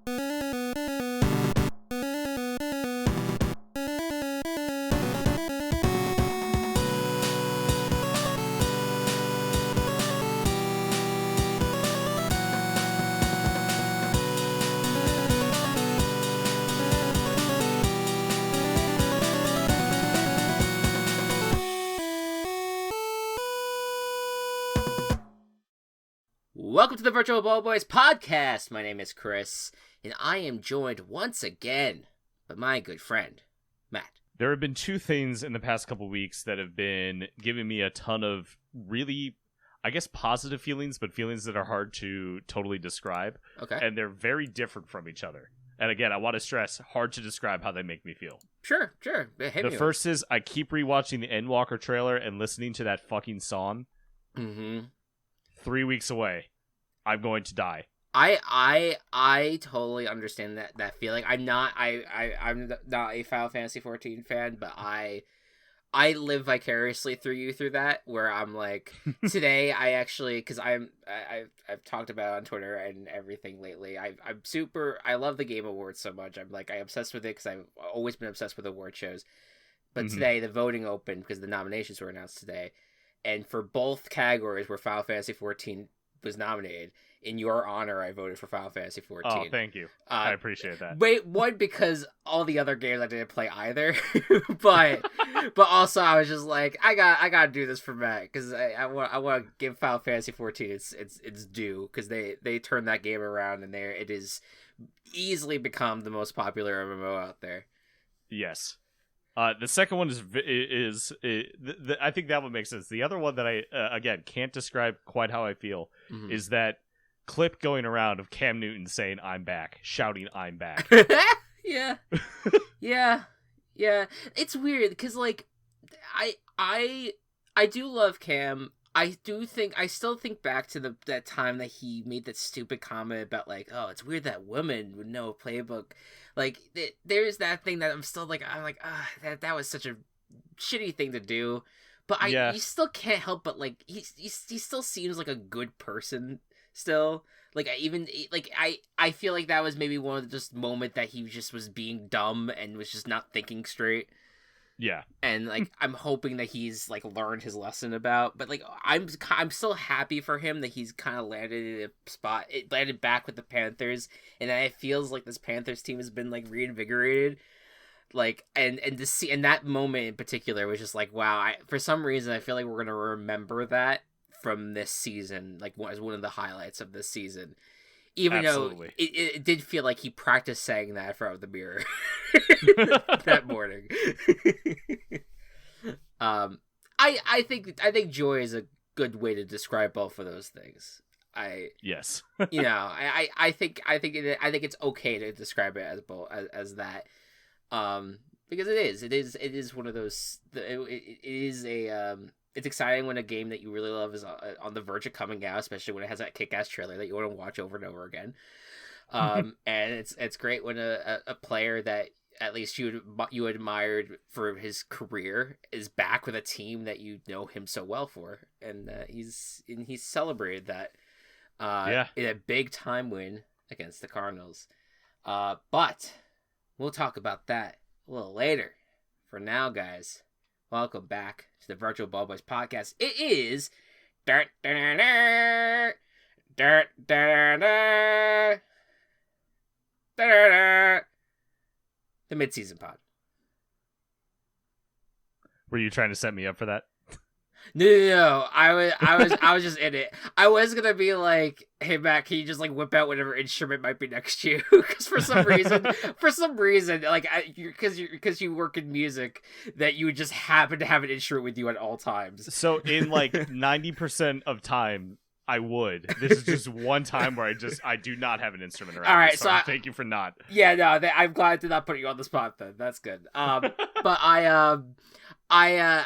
Welcome to the Virtual Ball Boys podcast. My name is Chris, and I am joined once again by my good friend, Matt. There have been two things in the past couple weeks that have been giving me a ton of really, I guess, positive feelings, but feelings that are hard to totally describe. Okay. And they're very different from each other. And again, I want to stress, hard to describe how they make me feel. Sure. The first is I keep rewatching the Endwalker trailer and listening to that fucking song. Mm-hmm. 3 weeks away. I'm going to die. I totally understand that feeling. I'm not a Final Fantasy 14 fan, but I live vicariously through you through that. Where I'm like, today I actually, because I've talked about it on Twitter and everything lately. I love the Game Awards so much. I'm obsessed with it because I've always been obsessed with award shows. But today the voting opened because the nominations were announced today, and for both categories where Final Fantasy 14 was nominated, in your honor, I voted for Final Fantasy 14. Oh, thank you. I appreciate that. Wait, one, because all the other games I didn't play either, but also I was just like, I gotta do this for Matt because I want to give Final Fantasy 14 its due, because they turned that game around and it is easily become the most popular MMO out there. Yes. The second one I think that one makes sense. The other one that I, again, can't describe quite how I feel is that clip going around of Cam Newton saying, "I'm back," shouting, "I'm back." Yeah. It's weird because, like, I do love Cam. I still think back to that time that he made that stupid comment about, like, oh, it's weird that women would know a playbook. Like, there's that thing that I'm like, that was such a shitty thing to do. But you still can't help but, like, he still seems like a good person still. Like, I feel like that was maybe one of the just moment that he just was being dumb and was just not thinking straight. Yeah. And, like, I'm hoping that he's, like, learned his lesson about, but, like, I'm still happy for him that he's kind of landed in a spot. It landed back with the Panthers, and it feels like this Panthers team has been, like, reinvigorated. Like, and to see, and that moment in particular was just like, wow, for some reason, I feel like we're going to remember that from this season, like, as one of the highlights of this season. Even Absolutely. though it did feel like he practiced saying that in front of the mirror that morning. I think joy is a good way to describe both of those things. Yes. I think it's okay to describe it as both as that. Because it is one of those. It is a It's exciting when a game that you really love is on the verge of coming out, especially when it has that kick-ass trailer that you want to watch over and over again. And it's great when a player that at least you admired for his career is back with a team that you know him so well for, and he's celebrated that in a big time win against the Cardinals. But we'll talk about that a little later. For now, guys, welcome back to the Virtual Ball Boys podcast. It is the Midseason pod. Were you trying to set me up for that? No. I was just in it. I was gonna be like, "Hey Matt, can you just, like, whip out whatever instrument might be next to you?" Because for some reason, like, because you work in music, that you would just happen to have an instrument with you at all times. So in, like, 90% of time, I would. This is just one time where I do not have an instrument around. All right, me, so thank you for not. Yeah, no, I'm glad to not put you on the spot then. That's good. But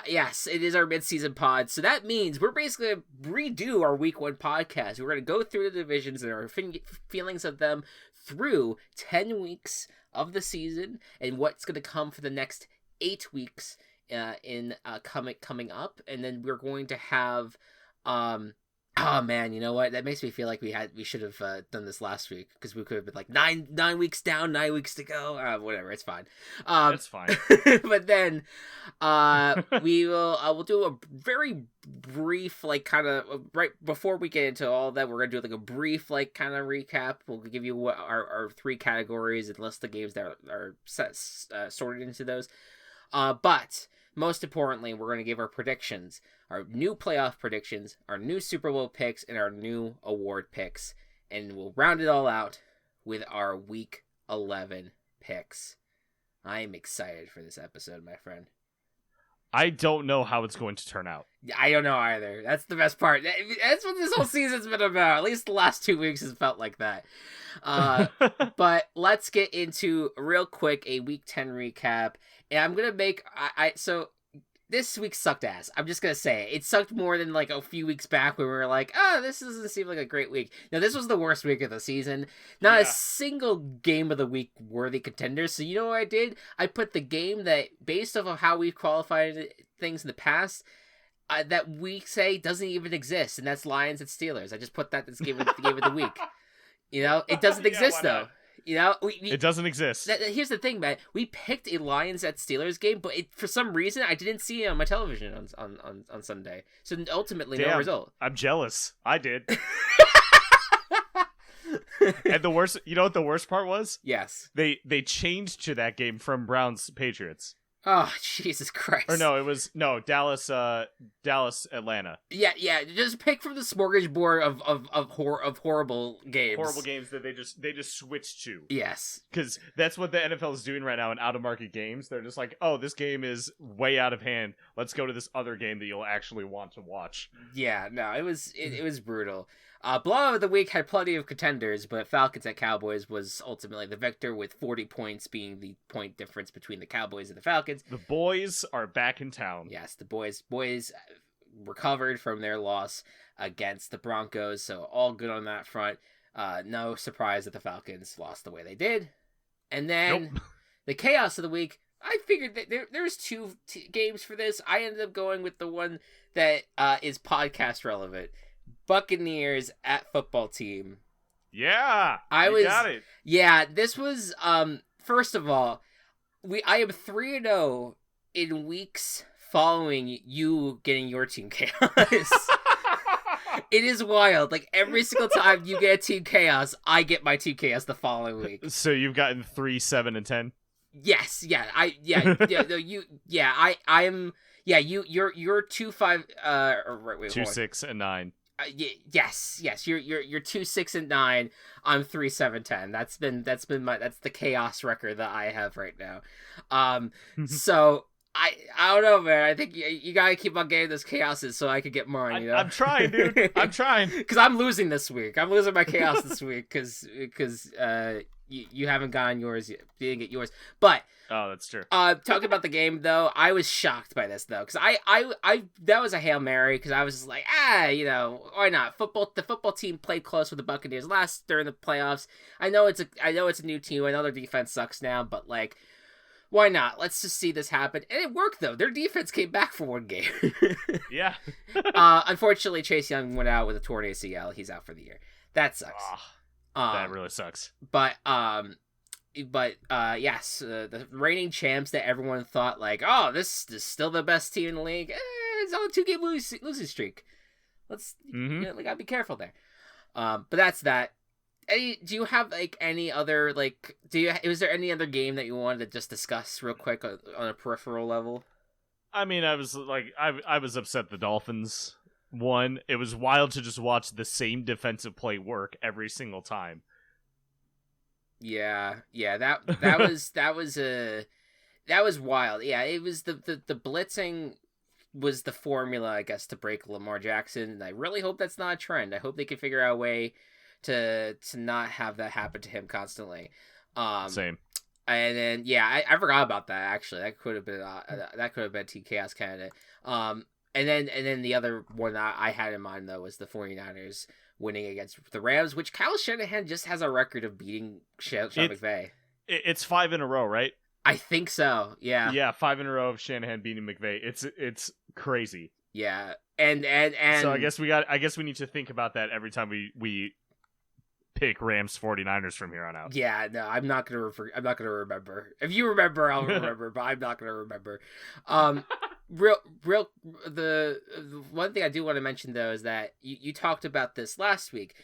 yes, it is our mid-season pod, so that means we're basically going to redo our week 1 podcast. We're going to go through the divisions and our feelings of them through 10 weeks of the season and what's going to come for the next 8 weeks coming up, and then we're going to have Oh man, you know what? That makes me feel like we should have done this last week, because we could have been like 9 weeks down, 9 weeks to go. Whatever, it's fine. That's fine. But then, we'll do a very brief, like, kind of right before we get into all that. We're gonna do like a brief, like, kind of recap. We'll give you what our 3 categories and list the games that are sorted into those. But most importantly, we're going to give our predictions, our new playoff predictions, our new Super Bowl picks, and our new award picks. And we'll round it all out with our Week 11 picks. I am excited for this episode, my friend. I don't know how it's going to turn out. I don't know either. That's the best part. That's what this whole season's been about. At least the last 2 weeks has felt like that. But let's get into, real quick, a Week 10 recap. And I'm going to make... So this week sucked ass. I'm just going to say it. It sucked more than like a few weeks back when we were like, this doesn't seem like a great week. No, this was the worst week of the season. Not a single game of the week worthy contenders. So you know what I did? I put the game that, based off of how we've qualified things in the past, that we say doesn't even exist. And that's Lions and Steelers. I just put that as game of the week. You know, it doesn't exist though. You know, it doesn't exist. Here's the thing, man. We picked a Lions at Steelers game, but for some reason I didn't see it on my television on Sunday. So ultimately, no result. I'm jealous. I did. And the worst, you know what the worst part was? Yes. They changed to that game from Browns Patriots. Oh, Jesus Christ. Or no, it was Dallas Atlanta. Yeah, just pick from the smorgasbord of horrible games. Horrible games that they just switched to. Yes. Cuz that's what the NFL is doing right now in out-of-market games. They're just like, "Oh, this game is way out of hand. Let's go to this other game that you'll actually want to watch." Yeah, no, it was brutal. Blowout of the week had plenty of contenders, but Falcons at Cowboys was ultimately the victor, with 40 points being the point difference between the Cowboys and the Falcons. The boys are back in town. Yes, the boys recovered from their loss against the Broncos, so all good on that front. No surprise that the Falcons lost the way they did. And then the chaos of the week, I figured that there's 2 games for this. I ended up going with the one that is podcast relevant. Buccaneers at football team. Yeah, got it. Yeah, this was first of all, I am 3-0 in weeks following you getting your team chaos. It is wild. Like, every single time you get a team chaos, I get my team chaos the following week. So you've gotten 3, 7, and 10. Yes, yeah, you're 2, 5, wait, 2, 6, and 9. Yes. You're 2, 6, and 9. I'm 3, 7, 10. That's the chaos record that I have right now. So I don't know, man. I think you gotta keep on getting those chaoses so I could get mine. You know? I'm trying, dude. I'm trying. Because I'm losing this week. I'm losing my chaos this week because you haven't gotten yours yet. You didn't get yours, but. Oh, that's true. Talking about the game though, I was shocked by this though, because I that was a Hail Mary, because I was just like, why not? The football team played close with the Buccaneers during the playoffs. I know it's a new team. I know their defense sucks now, but like, why not? Let's just see this happen. And it worked though. Their defense came back for one game. Yeah. Unfortunately, Chase Young went out with a torn ACL. He's out for the year. That sucks. That really sucks. But yes, the reigning champs that everyone thought like, this is still the best team in the league. It's on a 2-game losing streak. Let's we gotta be careful there. But that's that. Do you have like any other was there any other game that you wanted to just discuss real quick on a peripheral level? I mean, I was upset the Dolphins won. It was wild to just watch the same defensive play work every single time. Yeah, that was wild. Yeah, it was the blitzing was the formula, I guess, to break Lamar Jackson. And I really hope that's not a trend. I hope they can figure out a way to not have that happen to him constantly. Same. And then I forgot about that actually. That could have been Team Chaos candidate. And then the other one that I had in mind though was the 49ers winning against the Rams, which Kyle Shanahan just has a record of beating Sean McVay. It's 5 in a row, right? I think so. Yeah. Yeah, 5 in a row of Shanahan beating McVay. It's crazy. Yeah. And so I guess we need to think about that every time we pick Rams 49ers from here on out. Yeah, no, I'm not gonna remember. If you remember, I'll remember, but I'm not gonna remember. The one thing I do want to mention though is that you talked about this last week.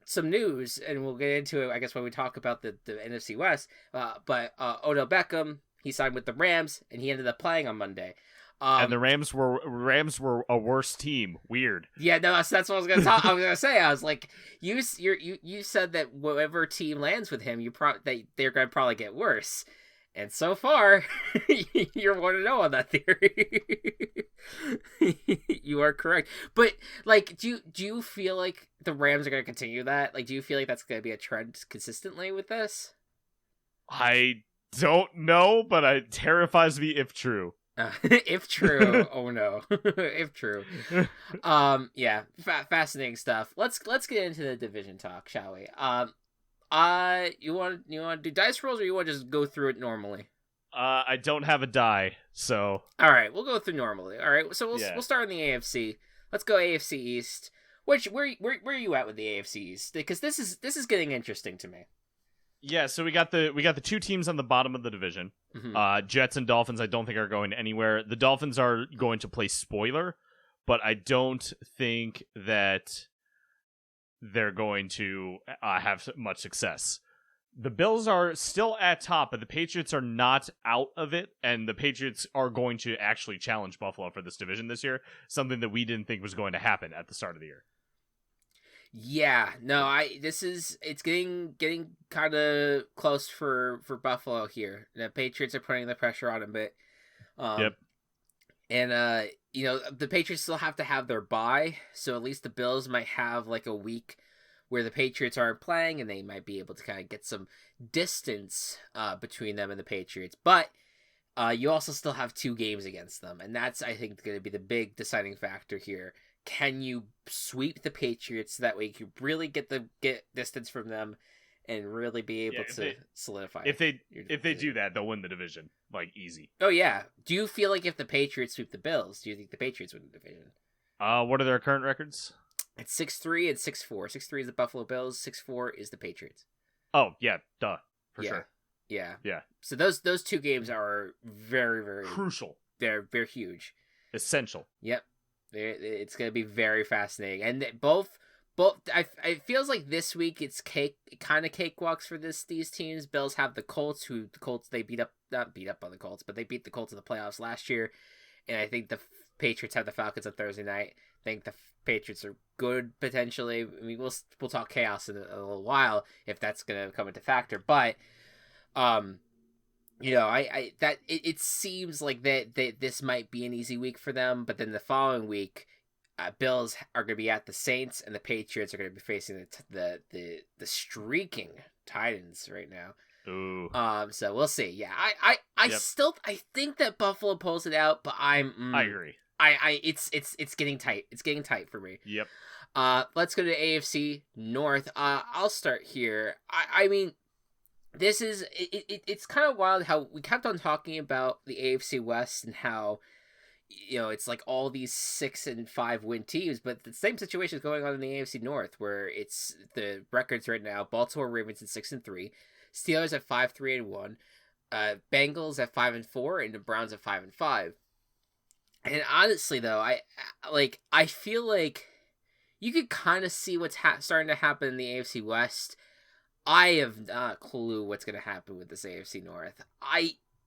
Some news, and we'll get into it, I guess, when we talk about the NFC West. But Odell Beckham, he signed with the Rams, and he ended up playing on Monday. And the Rams were a worse team. Weird. Yeah, no, that's what I was gonna say. I was like, you said that whatever team lands with him, they're gonna probably get worse. And so far, you're 1-0 on that theory. You are correct. But like, do you feel like the Rams are gonna continue that? Like, do you feel like that's gonna be a trend consistently with this? I don't know, but it terrifies me if true. If true, oh no. If true. Yeah, fascinating stuff. Let's get into the division talk, shall we? You want to do dice rolls, or you want to just go through it normally? I don't have a die, so all right, we'll go through normally. All right, so we'll start in the AFC. Let's go AFC East. Where are you at with the AFC East? Because this is getting interesting to me. Yeah, so we got the two teams on the bottom of the division. Mm-hmm. Jets and Dolphins I don't think are going anywhere. The Dolphins are going to play spoiler, but I don't think that they're going to have much success. The Bills are still at top, but the Patriots are not out of it, and the Patriots are going to actually challenge Buffalo for this division this year, something that we didn't think was going to happen at the start of the year. Yeah, no, it's getting kind of close for Buffalo here. The Patriots are putting the pressure on a bit. Yep. And the Patriots still have to have their bye, so at least the Bills might have like a week where the Patriots aren't playing, and they might be able to kind of get some distance between them and the Patriots. But you also still have 2 games against them, and that's, I think, going to be the big deciding factor here. Can you sweep the Patriots so that way you can really get distance from them and really be able to solidify? If they do that, they'll win the division, like, easy. Oh yeah. Do you feel like if the Patriots sweep the Bills, do you think the Patriots win the division? What are their current records? It's 6-3 and 6-4. 6-3 is the Buffalo Bills. 6-4 is the Patriots. Oh yeah, duh, for sure. Yeah. Yeah. So those 2 games are very, very crucial. They're huge, essential. Yep. It's going to be very fascinating. And both it feels like this week it's cakewalks for these teams. Bills have the Colts, they not beat up on the Colts, but they beat the Colts in the playoffs last year. And I think the Patriots have the Falcons on Thursday night. I think the Patriots are good potentially. I mean, we'll talk chaos in a little while if that's going to come into factor, but it seems like that this might be an easy week for them, but then the following week, Bills are going to be at the Saints, and the Patriots are going to be facing the streaking Titans right now. Ooh. So we'll see. Yeah, I think that Buffalo pulls it out, but I agree. It's getting tight. It's getting tight for me. Yep. Let's go to AFC North. I'll start here. I mean, this is it's kind of wild how we kept on talking about the AFC West and how it's like all these 6 and 5 win teams, but the same situation is going on in the AFC North, where it's the records right now: Baltimore Ravens at 6 and 3, Steelers at 5-3 and 1, Bengals at 5 and 4, and the Browns at 5 and 5. And honestly, though, I feel like you could kind of see what's starting to happen in the AFC West. I have not a clue what's going to happen with this AFC North. All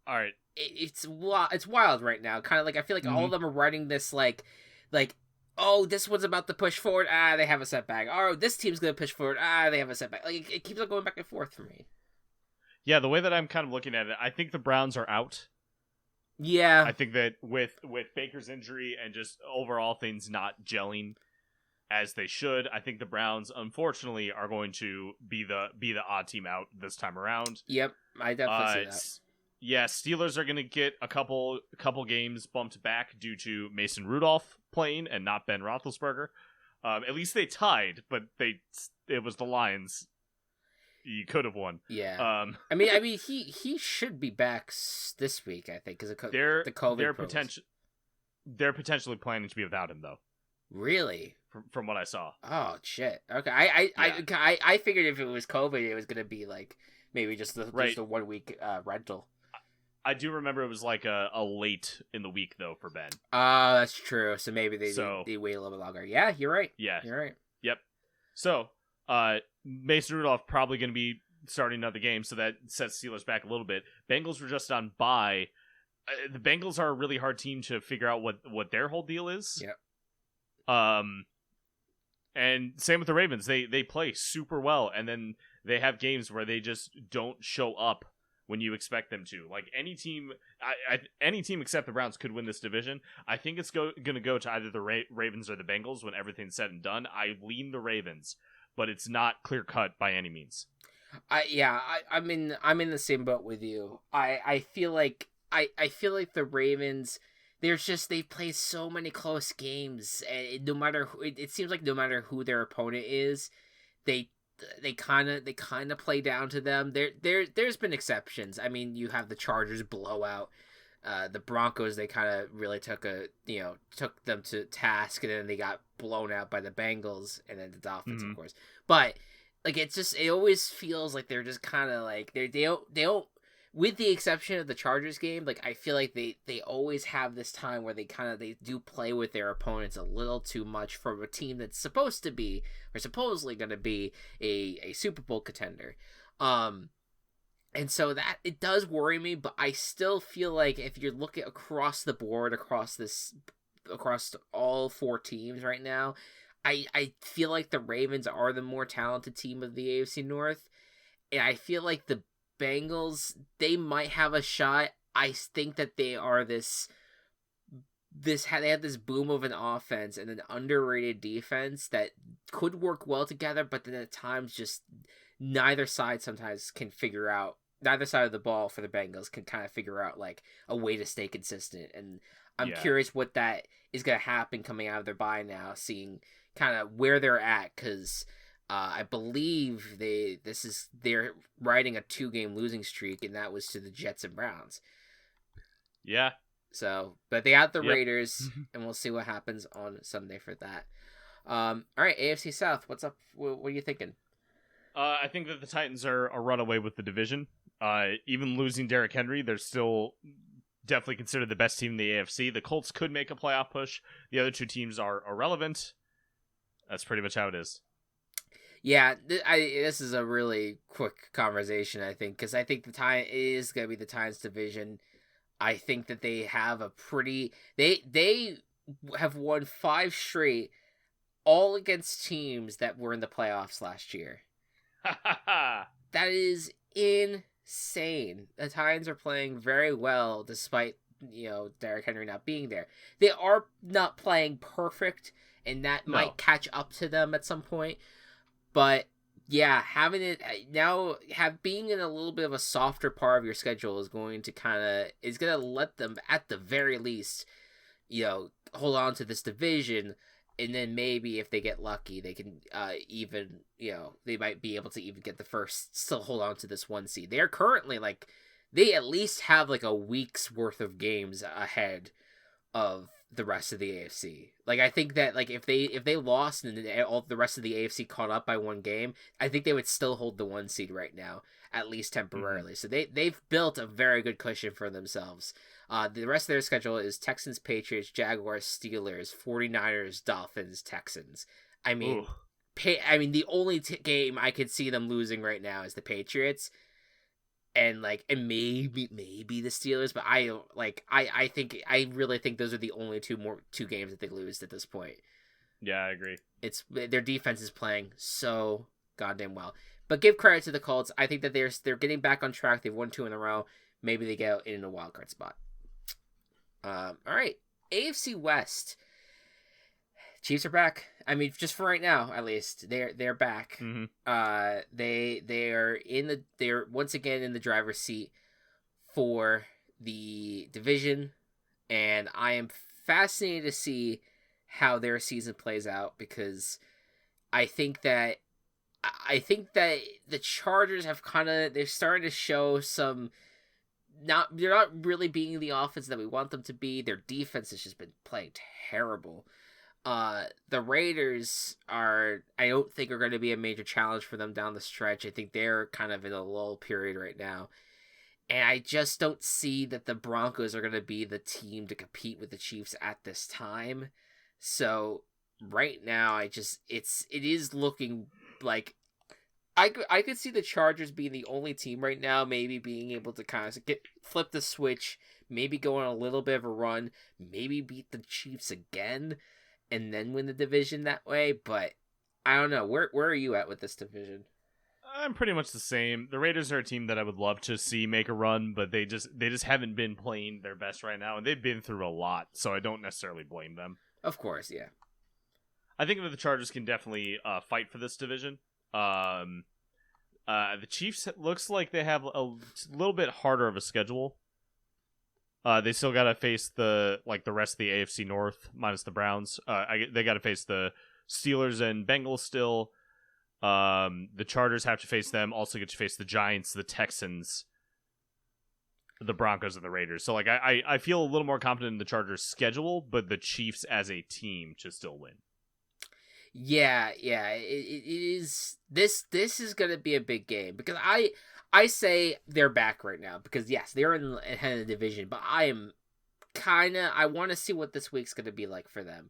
right. It's wild right now. Kind of like I feel like all of them are writing this like, oh, this one's about to push forward. They have a setback. Oh, this team's going to push forward. They have a setback. Like it keeps on going back and forth for me. Yeah, the way that I'm kind of looking at it, I think the Browns are out. Yeah. I think that with Baker's injury and just overall things not gelling as they should, I think the Browns, unfortunately, are going to be the odd team out this time around. Yep, I definitely see that. Yeah, Steelers are going to get a couple games bumped back due to Mason Rudolph playing and not Ben Roethlisberger. At least they tied, but it was the Lions. You could have won. Yeah. I mean, he should be back this week, I think, because the COVID. Their potential. they're potentially planning to be without him, though. Really? From what I saw. Oh shit. Okay. I figured if it was COVID, it was gonna be like maybe just the 1 week rental. I do remember it was like a late in the week though for Ben. Oh, that's true. So maybe they wait a little bit longer. Yeah, you're right. Yeah, you're right. Yep. So, Mason Rudolph probably going to be starting another game, so that sets Steelers back a little bit. Bengals were just on bye. The Bengals are a really hard team to figure out what their whole deal is. Yep. And same with the Ravens. They play super well, and then they have games where they just don't show up when you expect them to. Like any team, any team except the Browns could win this division. I think it's going to go to either the Ravens or the Bengals when everything's said and done. I lean the Ravens, but it's not clear cut by any means. I'm in the same boat with you. I feel like the Ravens, they play so many close games, and no matter who, it seems like no matter who their opponent is, they kind of play down to them. There's been exceptions. I mean, you have the Chargers blowout. The Broncos, they kind of really took them to task, and then they got blown out by the Bengals, and then the Dolphins, of course. But like it always feels like they're just kind of like they don't. With the exception of the Chargers game, like I feel like they always have this time where they do play with their opponents a little too much from a team that's supposed to be or supposedly going to be a Super Bowl contender. And so that it does worry me, but I still feel like if you're looking across the board, across all four teams right now, I feel like the Ravens are the more talented team of the AFC North, and I feel like the Bengals, they might have a shot. I think that they are they have this boom of an offense and an underrated defense that could work well together, but then at times just neither side of the ball for the Bengals can kind of figure out like a way to stay consistent. And I'm curious what that is going to happen coming out of their bye now, seeing kind of where they're at, because I believe they're riding a 2-game losing streak, and that was to the Jets and Browns. Yeah. So, but they got the Raiders, and we'll see what happens on Sunday for that. All right, AFC South, what's up? What are you thinking? I think that the Titans are a runaway with the division. Even losing Derrick Henry, they're still definitely considered the best team in the AFC. The Colts could make a playoff push. The other two teams are irrelevant. That's pretty much how it is. Yeah, this is a really quick conversation, I think, because I think it is going to be the Titans division. I think that they have they have won 5 straight, all against teams that were in the playoffs last year. That is insane. The Titans are playing very well despite, Derrick Henry not being there. They are not playing perfect, and that might catch up to them at some point. But yeah, having it now, being in a little bit of a softer part of your schedule is going to let them at the very least, hold on to this division, and then maybe if they get lucky, they can they might be able to even get still hold on to this 1 seed. They're currently they at least have like a week's worth of games ahead of the rest of the AFC. Like I think that if they lost and all the rest of the AFC caught up by 1 game, I think they would still hold the 1 seed right now, at least temporarily. So they've built a very good cushion for themselves. The rest of their schedule is Texans, Patriots, Jaguars, Steelers, 49ers, Dolphins, Texans. I mean, the only game I could see them losing right now is the Patriots. And maybe the Steelers, but I really think those are the only two games that they lose at this point. Yeah, I agree. It's their defense is playing so goddamn well. But give credit to the Colts. I think that they're getting back on track. They've won 2 in a row. Maybe they get in a wild card spot. All right, AFC West. Chiefs are back. I mean, just for right now, at least they're back. Mm-hmm. They're once again in the driver's seat for the division, and I am fascinated to see how their season plays out, because I think that the Chargers have they're starting to show some they're not really being the offense that we want them to be. Their defense has just been playing terrible. The Raiders I don't think are going to be a major challenge for them down the stretch. I think they're kind of in a lull period right now. And I just don't see that the Broncos are going to be the team to compete with the Chiefs at this time. So right now, it is looking like I could see the Chargers being the only team right now, maybe being able to kind of flip the switch, maybe go on a little bit of a run, maybe beat the Chiefs again, and then win the division that way. But I don't know. Where are you at with this division? I'm pretty much the same. The Raiders are a team that I would love to see make a run, but they just haven't been playing their best right now, and they've been through a lot, so I don't necessarily blame them. Of course, yeah. I think that the Chargers can definitely fight for this division. The Chiefs looks like they have a little bit harder of a schedule. They still got to face the rest of the AFC North minus the Browns. They got to face the Steelers and Bengals still. The Chargers have to face them. Also get to face the Giants, the Texans, the Broncos, and the Raiders. So I feel a little more confident in the Chargers' schedule, but the Chiefs as a team to still win. Yeah, it is. This is gonna be a big game because I say they're back right now because yes, they're in the head of the division, but I want to see what this week's gonna be like for them.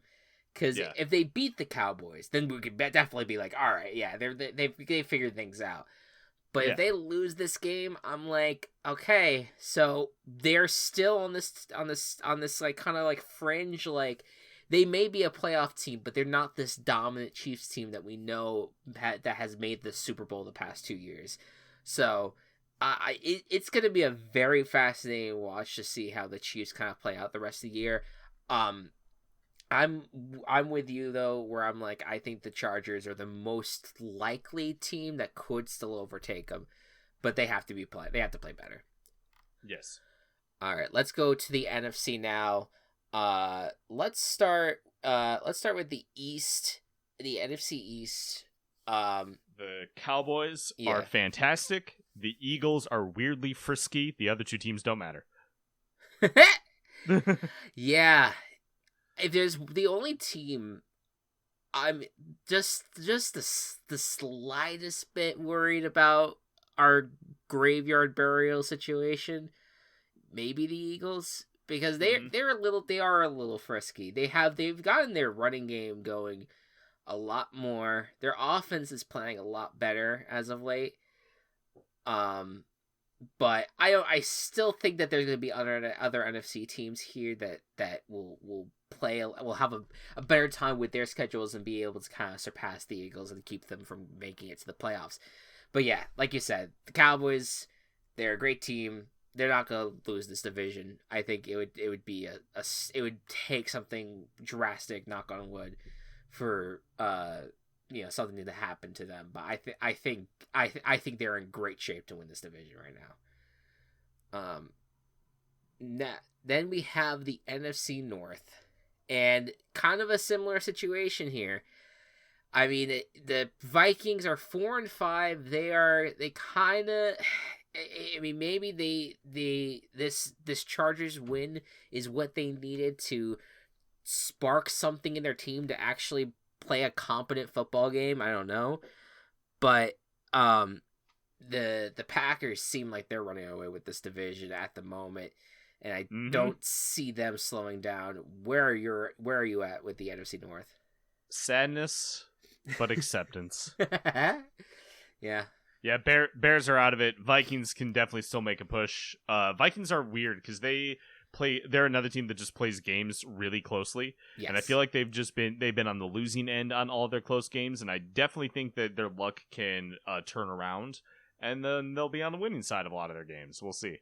Because if they beat the Cowboys, then we could definitely be like, all right, yeah, they figured things out. But if they lose this game, I'm like, okay, so they're still on this like kind of like fringe, like they may be a playoff team, but they're not this dominant Chiefs team that we know that has made the Super Bowl the past 2 years. So it's going to be a very fascinating watch to see how the Chiefs kind of play out the rest of the year. I'm with you though, where I'm like, I think the Chargers are the most likely team that could still overtake them, but they have to they have to play better. Yes. All right, let's go to the NFC now. Let's start with the East, the NFC East. The Cowboys are fantastic. The Eagles are weirdly frisky. The other two teams don't matter. Yeah. If there's the only team I'm just the slightest bit worried about our graveyard burial situation, maybe the Eagles, because they are a little frisky. They've gotten their running game going a lot more. Their offense is playing a lot better as of late. But I still think that there's going to be other NFC teams here that will have a better time with their schedules and be able to kind of surpass the Eagles and keep them from making it to the playoffs. But yeah, like you said, the Cowboys, they're a great team. They're not going to lose this division. I think it would be it would take something drastic, knock on wood, for something to happen to them. But I think they're in great shape to win this division right now. Then we have the NFC North, and kind of a similar situation here. I mean, the Vikings are 4-5. They kind of. I mean, maybe this Chargers win is what they needed to spark something in their team to actually play a competent football game. I don't know, but the Packers seem like they're running away with this division at the moment, and I don't see them slowing down. Where are you at with the NFC North? Sadness, but acceptance. Yeah. Yeah, Bears are out of it. Vikings can definitely still make a push. Vikings are weird because they're another team that just plays games really closely. Yes. And I feel like they've been on the losing end on all of their close games, and I definitely think that their luck can turn around, and then they'll be on the winning side of a lot of their games. We'll see.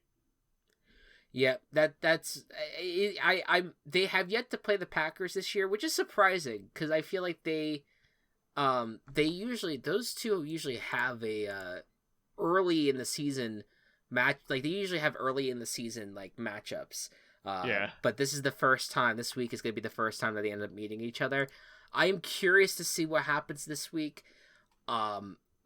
Yeah, that's they have yet to play the Packers this year, which is surprising because I feel like those two usually have a early in the season match. Like they usually have early in the season like matchups. But this is the first time. This week is going to be the first time that they end up meeting each other. I am curious to see what happens this week.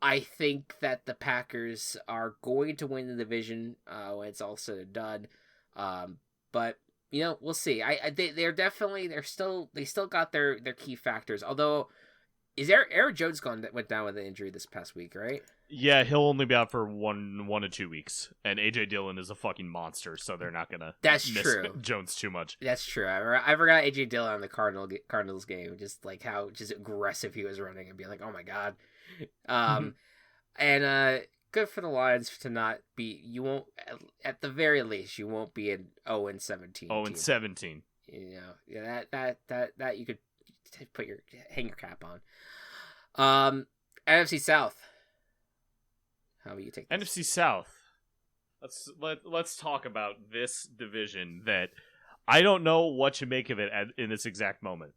I think that the Packers are going to win the division when it's all said and done. But we'll see. They still got their key factors. Although, Aaron Jones went down with an injury this past week, right? Yeah, he'll only be out for one to 2 weeks, and AJ Dillon is a fucking monster, so they're not gonna miss Jones too much. That's true. I forgot AJ Dillon on the Cardinals game, just like how just aggressive he was running, and be like, oh my god. And good for the Lions to not be. You won't, at the very least, you won't be an 0-17. 0-17. That you could hang your cap on. NFC South. How will you take this? NFC South. Let's talk about this division that I don't know what to make of it in this exact moment.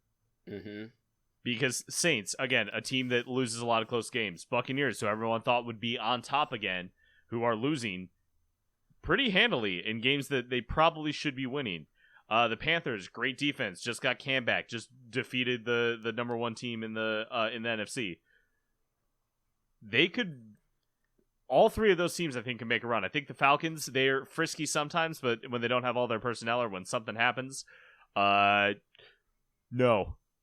Mm-hmm. Because Saints, again, a team that loses a lot of close games. Buccaneers, who everyone thought would be on top again, who are losing pretty handily in games that they probably should be winning. The Panthers, great defense, just got Cam back, just defeated the number one team in the NFC. They could. All three of those teams, I think, can make a run. I think the Falcons, they're frisky sometimes, but when they don't have all their personnel or when something happens, no.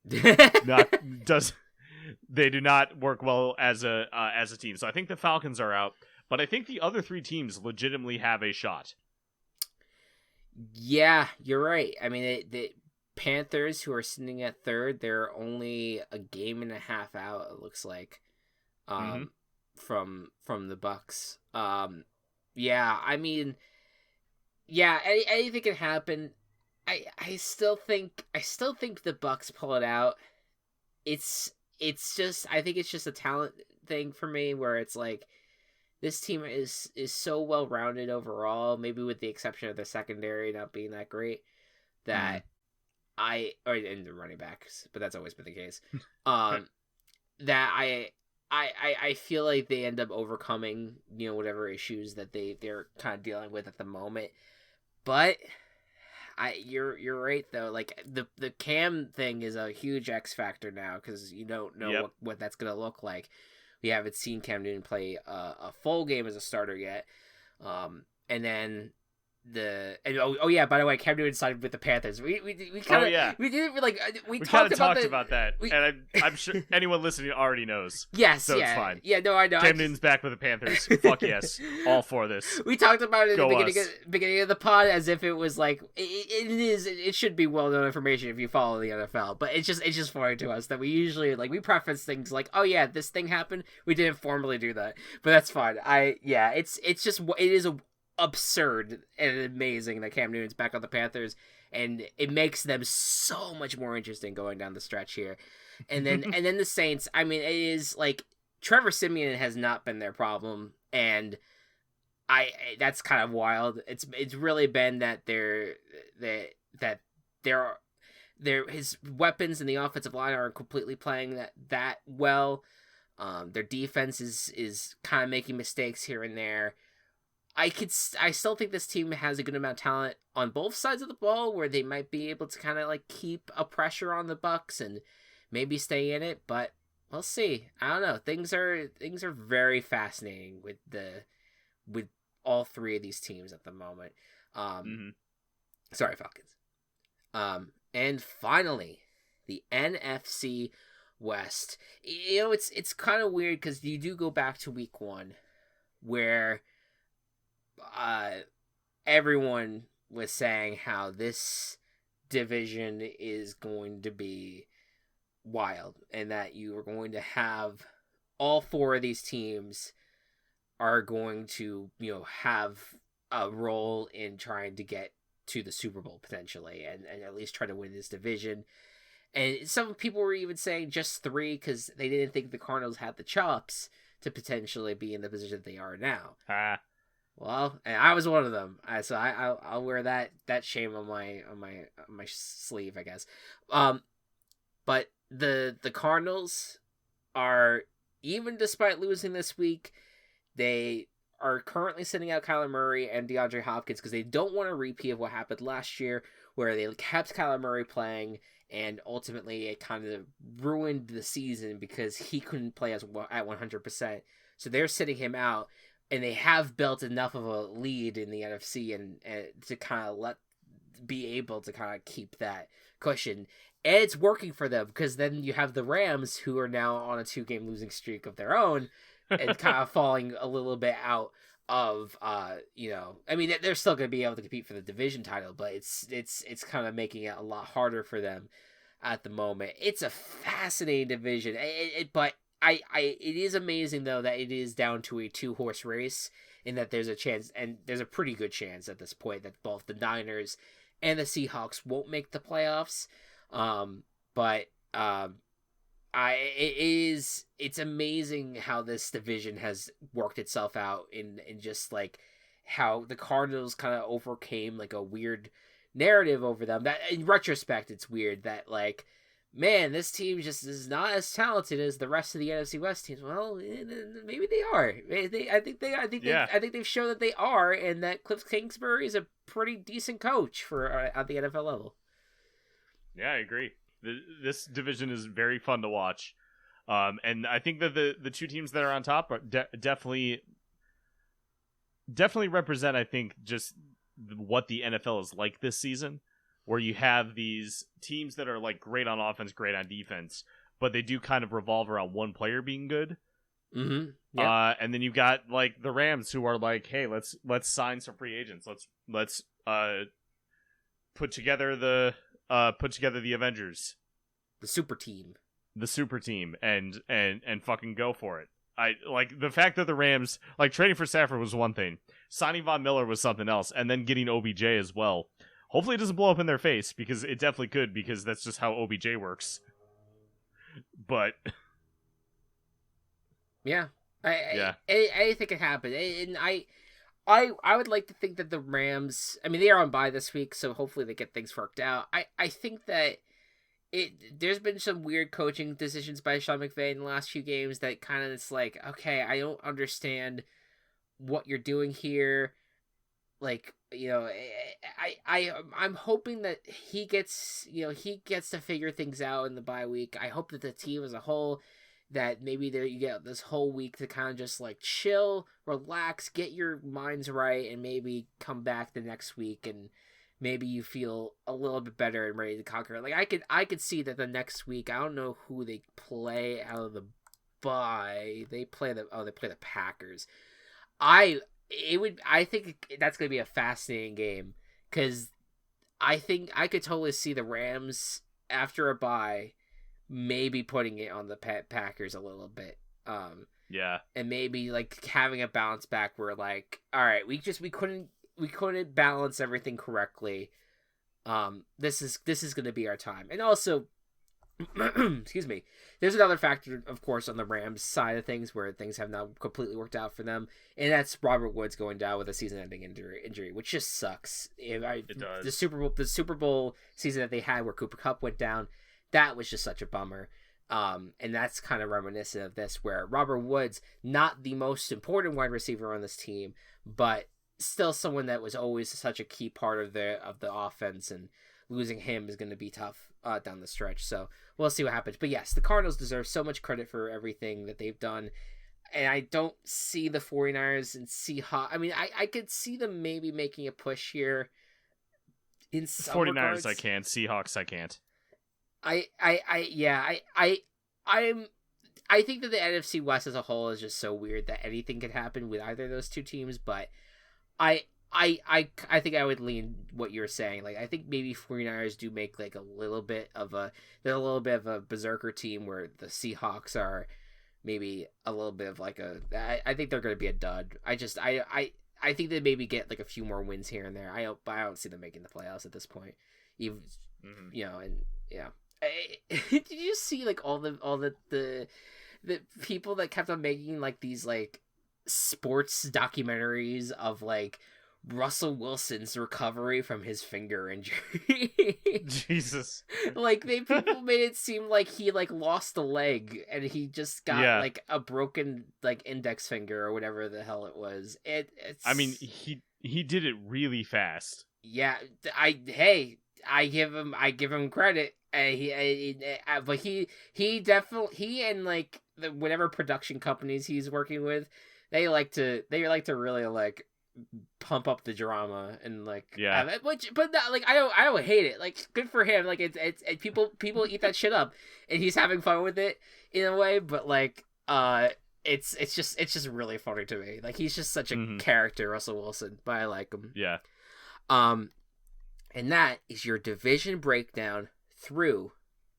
They do not work well as a team. So I think the Falcons are out, but I think the other three teams legitimately have a shot. Yeah, you're right. I mean, the Panthers, who are sitting at third, they're only a game and a half out, it looks like, from the Bucks. Yeah, I mean, yeah, anything can happen. I still think the Bucks pull it out. It's just, I think it's just a talent thing for me, where it's like this team is so well rounded overall, maybe with the exception of the secondary not being that great, that and the running backs, but that's always been the case. That I feel like they end up overcoming whatever issues that they're kind of dealing with at the moment, but. You're right though. Like the Cam thing is a huge X factor now, because you don't know what that's gonna look like. We haven't seen Cam Newton play a full game as a starter yet. And then yeah, by the way, Cam Newton signed with the Panthers. We kind of we talked about that, and I'm sure anyone listening already knows. Yes, so it's fine. Yeah, no, I know. Cam Newton's back with the Panthers. Fuck yes, all for this. We talked about it at the beginning of the pod as if it was like it should be well known information if you follow the NFL, but it's just funny to us that we usually we preface things like, oh yeah, this thing happened. We didn't formally do that, but that's fine. It is absurd and amazing that Cam Newton's back on the Panthers, and it makes them so much more interesting going down the stretch here. And then the Saints, I mean, it is like Trevor Siemian has not been their problem, and that's kind of wild. It's really been that his weapons in the offensive line aren't completely playing that well. Their defense is kind of making mistakes here and there. I still think this team has a good amount of talent on both sides of the ball, where they might be able to kind of keep a pressure on the Bucks and maybe stay in it, but we'll see. I don't know. Things are very fascinating with all three of these teams at the moment. Sorry, Falcons. And finally, the NFC West. It's kind of weird because you do go back to week 1, where everyone was saying how this division is going to be wild, and that you are going to have all 4 of these teams are going to have a role in trying to get to the Super Bowl potentially, and at least try to win this division. And some people were even saying just 3 because they didn't think the Cardinals had the chops to potentially be in the position they are now. Well, and I was one of them, so I'll wear that shame on my sleeve, I guess. But the Cardinals are, even despite losing this week, they are currently sending out Kyler Murray and DeAndre Hopkins because they don't want a repeat of what happened last year, where they kept Kyler Murray playing, and ultimately it kind of ruined the season because he couldn't play at 100%. So they're sitting him out, and they have built enough of a lead in the NFC and to kind of be able to kind of keep that cushion. And it's working for them, because then you have the Rams, who are now on a 2-game losing streak of their own and kind of falling a little bit out of, I mean, they're still going to be able to compete for the division title, but it's kind of making it a lot harder for them at the moment. It's a fascinating division, but it is amazing, though, that it is down to a 2-horse race, in that there's a chance, and there's a pretty good chance at this point, that both the Niners and the Seahawks won't make the playoffs. It's amazing how this division has worked itself out in just like how the Cardinals kind of overcame like a weird narrative over them. That in retrospect, it's weird that, like, man, this team just is not as talented as the rest of the NFC West teams. Well, maybe they are. I think they've shown that they are, and that Cliff Kingsbury is a pretty decent coach for at the NFL level. Yeah, I agree. This division is very fun to watch, and I think that the two teams that are on top are definitely represent, I think, just what the NFL is like this season, where you have these teams that are like great on offense, great on defense, but they do kind of revolve around one player being good. Mm-hmm. Yeah. And then you've got like the Rams, who are like, hey, let's sign some free agents. Let's put together the Avengers, the super team, and fucking go for it. I like the fact that the Rams, like, trading for Stafford was one thing, signing Von Miller was something else, and then getting OBJ as well. Hopefully it doesn't blow up in their face, because it definitely could, because that's just how OBJ works. But yeah, I think it happened, and I would like to think that the Rams, I mean, they are on bye this week, so hopefully they get things worked out. I think that there's been some weird coaching decisions by Sean McVay in the last few games that kind of, it's like, okay, I don't understand what you're doing here. Like, I'm hoping that he gets to figure things out in the bye week. I hope that the team as a whole, that maybe you get this whole week to kind of just like chill, relax, get your minds right, and maybe come back the next week and maybe you feel a little bit better and ready to conquer it. Like, I could see that the next week, I don't know who they play out of the bye. They play the Packers. I think that's going to be a fascinating game, because I think I could totally see the Rams after a bye maybe putting it on the Packers a little bit. Yeah. And maybe like having a bounce back where, like, all right, we couldn't balance everything correctly. This is going to be our time. And also, excuse me, there's another factor, of course, on the Rams side of things where things have not completely worked out for them, and that's Robert Woods going down with a season-ending injury, which just sucks. It does. The Super Bowl season that they had where Cooper Kupp went down, that was just such a bummer. And that's kind of reminiscent of this, where Robert Woods, not the most important wide receiver on this team, but still someone that was always such a key part of the offense, and losing him is going to be tough down the stretch. So we'll see what happens. But yes, the Cardinals deserve so much credit for everything that they've done. And I don't see the 49ers and Seahawks. I mean, I could see them maybe making a push here in some 49ers regards. I can. Seahawks I can't. I think that the NFC West as a whole is just so weird that anything could happen with either of those two teams, but I think I would lean what you're saying. Like, I think maybe 49ers do make like a little bit of a berserker team, where the Seahawks are maybe a little bit of like I think they're going to be a dud. I think they maybe get like a few more wins here and there. I don't see them making the playoffs at this point. Even, and yeah. Did you see like all the people that kept on making like these like sports documentaries of like Russell Wilson's recovery from his finger injury? Jesus. Like, people made it seem like he like lost a leg and he just got like a broken like index finger or whatever the hell it was. I mean, he did it really fast. Yeah, I give him credit. But he definitely and like whatever production companies he's working with, they like to really like pump up the drama and like but not, like I don't hate it. Like good for him. Like it's people eat that shit up and he's having fun with it in a way. But like it's just really funny to me. Like he's just such a character, Russell Wilson. But I like him. Yeah. And that is your division breakdown through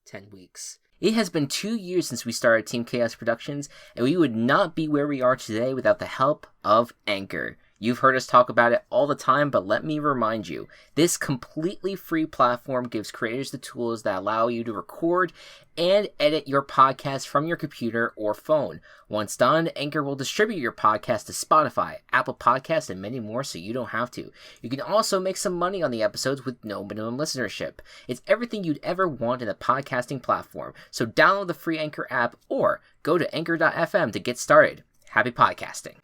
10 weeks. It has been 2 years since we started Team Chaos Productions, and we would not be where we are today without the help of Anchor. You've heard us talk about it all the time, but let me remind you, this completely free platform gives creators the tools that allow you to record and edit your podcast from your computer or phone. Once done, Anchor will distribute your podcast to Spotify, Apple Podcasts, and many more so you don't have to. You can also make some money on the episodes with no minimum listenership. It's everything you'd ever want in a podcasting platform, so download the free Anchor app or go to anchor.fm to get started. Happy podcasting.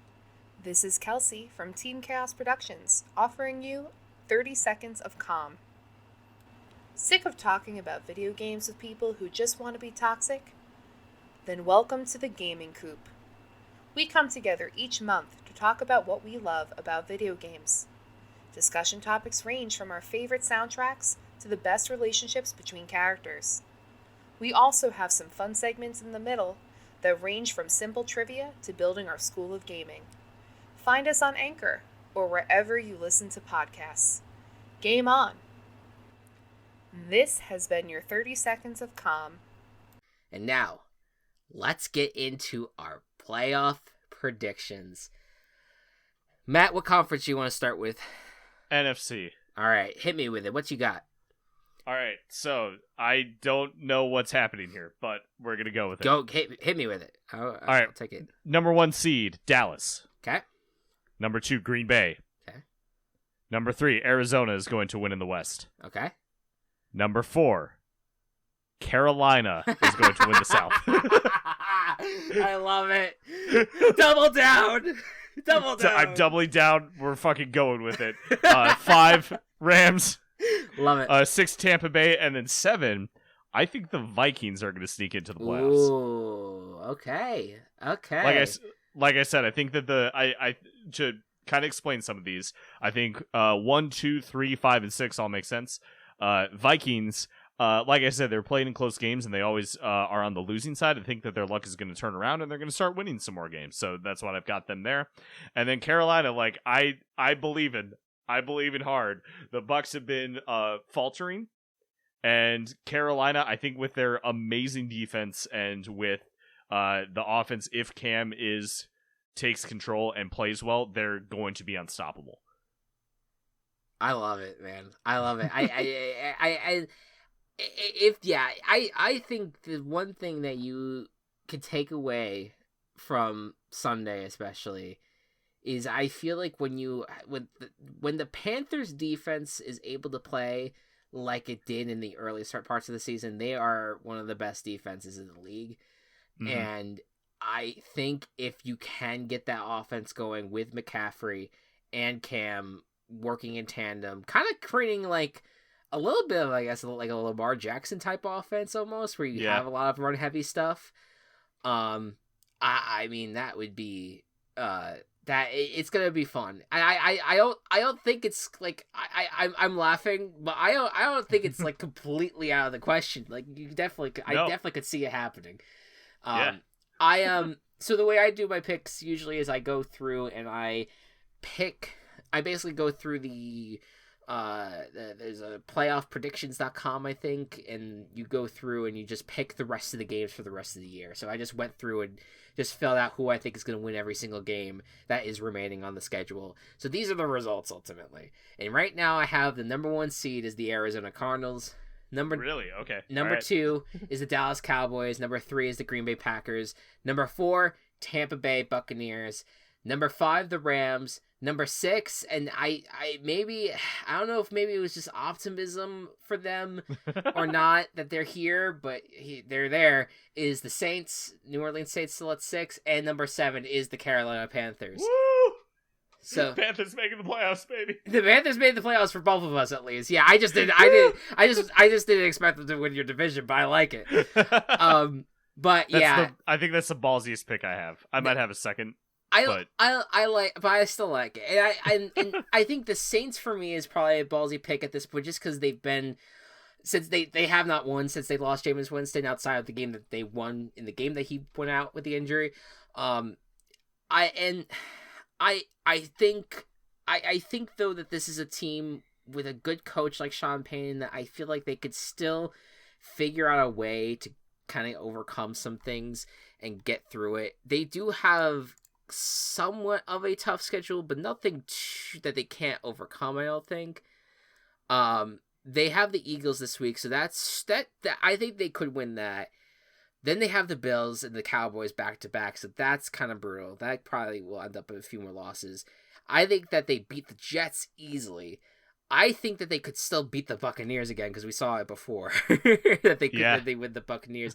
This is Kelsey from Team Chaos Productions, offering you 30 seconds of calm. Sick of talking about video games with people who just want to be toxic? Then welcome to the Gaming Coop. We come together each month to talk about what we love about video games. Discussion topics range from our favorite soundtracks to the best relationships between characters. We also have some fun segments in the middle that range from simple trivia to building our school of gaming. Find us on Anchor or wherever you listen to podcasts. Game on! This has been your 30 seconds of calm. And now, let's get into our playoff predictions. Matt, what conference do you want to start with? NFC. All right, hit me with it. What you got? All right, so I don't know what's happening here, but we're going to go with it. Go hit me with it. All right, I'll take it. Number 1 seed, Dallas. Okay. Number 2, Green Bay. Okay. Number 3, Arizona is going to win in the West. Okay. Number 4, Carolina is going to win the South. I love it. Double down. Double down. I'm doubling down. We're fucking going with it. 5, Rams. Love it. 6, Tampa Bay. And then 7, I think the Vikings are going to sneak into the playoffs. Ooh, okay. Okay. Like I said, I think that I to kind of explain some of these, I think 1, 2, 3, 5, and 6 all make sense. Vikings, like I said, they're playing in close games and they always are on the losing side. I think that their luck is going to turn around and they're going to start winning some more games. So that's what I've got them there. And then Carolina, like I believe in hard. The Bucs have been faltering, and Carolina, I think with their amazing defense and with the offense, if Cam takes control and plays well, they're going to be unstoppable. I love it, man. I love it. I think the one thing that you could take away from Sunday, especially, is I feel like when the Panthers defense is able to play like it did in the early start parts of the season, they are one of the best defenses in the league. Mm-hmm. And I think if you can get that offense going with McCaffrey and Cam working in tandem, kind of creating like a little bit of, I guess, like a Lamar Jackson type offense almost, where you have a lot of run heavy stuff. I mean, that would be that it's gonna be fun. I don't think it's like I'm laughing, but I don't think it's like completely out of the question. Like I definitely could see it happening. So the way I do my picks usually is I go through and I basically go through there's a playoffpredictions.com, I think, and you go through and you just pick the rest of the games for the rest of the year. So I just went through and just filled out who I think is going to win every single game that is remaining on the schedule. So these are the results ultimately. And right now I have the number 1 seed is the Arizona Cardinals. Really? Okay. Number 2 is the Dallas Cowboys. Number 3 is the Green Bay Packers. Number 4, Tampa Bay Buccaneers. Number 5, the Rams. Number 6, and I don't know if maybe it was just optimism for them or not that they're here, but they're there, is the Saints. New Orleans Saints still at 6, and number 7 is the Carolina Panthers. Woo! So Panthers making the playoffs, baby. The Panthers made the playoffs for both of us, at least. Yeah, I just didn't expect them to win your division, but I like it. But I think that's the ballsiest pick I have. I might have a second. But I still like it, and I think the Saints for me is probably a ballsy pick at this point, just because they've been, since they have not won since they lost Jameis Winston outside of the game that they won in the game that he went out with the injury. I think though that this is a team with a good coach like Sean Payton that I feel like they could still figure out a way to kind of overcome some things and get through it. They do have somewhat of a tough schedule, but nothing that they can't overcome, I don't think. They have the Eagles this week, so that's I think they could win that. Then they have the Bills and the Cowboys back to back, so that's kind of brutal. That probably will end up with a few more losses. I think that they beat the Jets easily. I think that they could still beat the Buccaneers again, because we saw it before that they win the Buccaneers.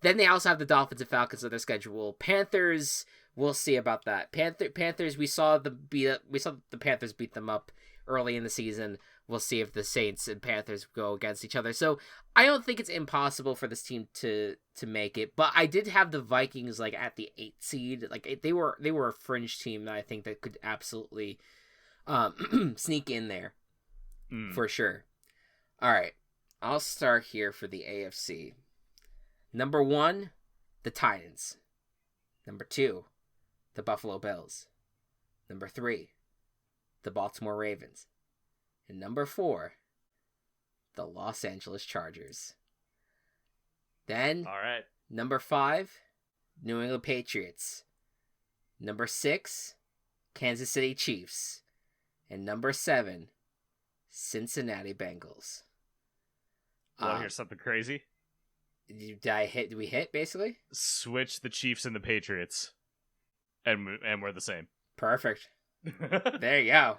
Then they also have the Dolphins and Falcons on their schedule. Panthers, we'll see about that. Panthers, we saw the Panthers beat them up early in the season. We'll see if the Saints and Panthers go against each other. So I don't think it's impossible for this team to make it. But I did have the Vikings like at the 8th seed. Like they were a fringe team that I think that could absolutely sneak in there for sure. All right, I'll start here for the AFC. Number 1, the Titans. Number 2, the Buffalo Bills. Number 3, the Baltimore Ravens. And number 4, the Los Angeles Chargers. Then, all right, number 5, New England Patriots. Number 6, Kansas City Chiefs. And number 7, Cincinnati Bengals. Want to hear something crazy? Did we hit, basically? Switch the Chiefs and the Patriots. And we're the same. Perfect. There you go.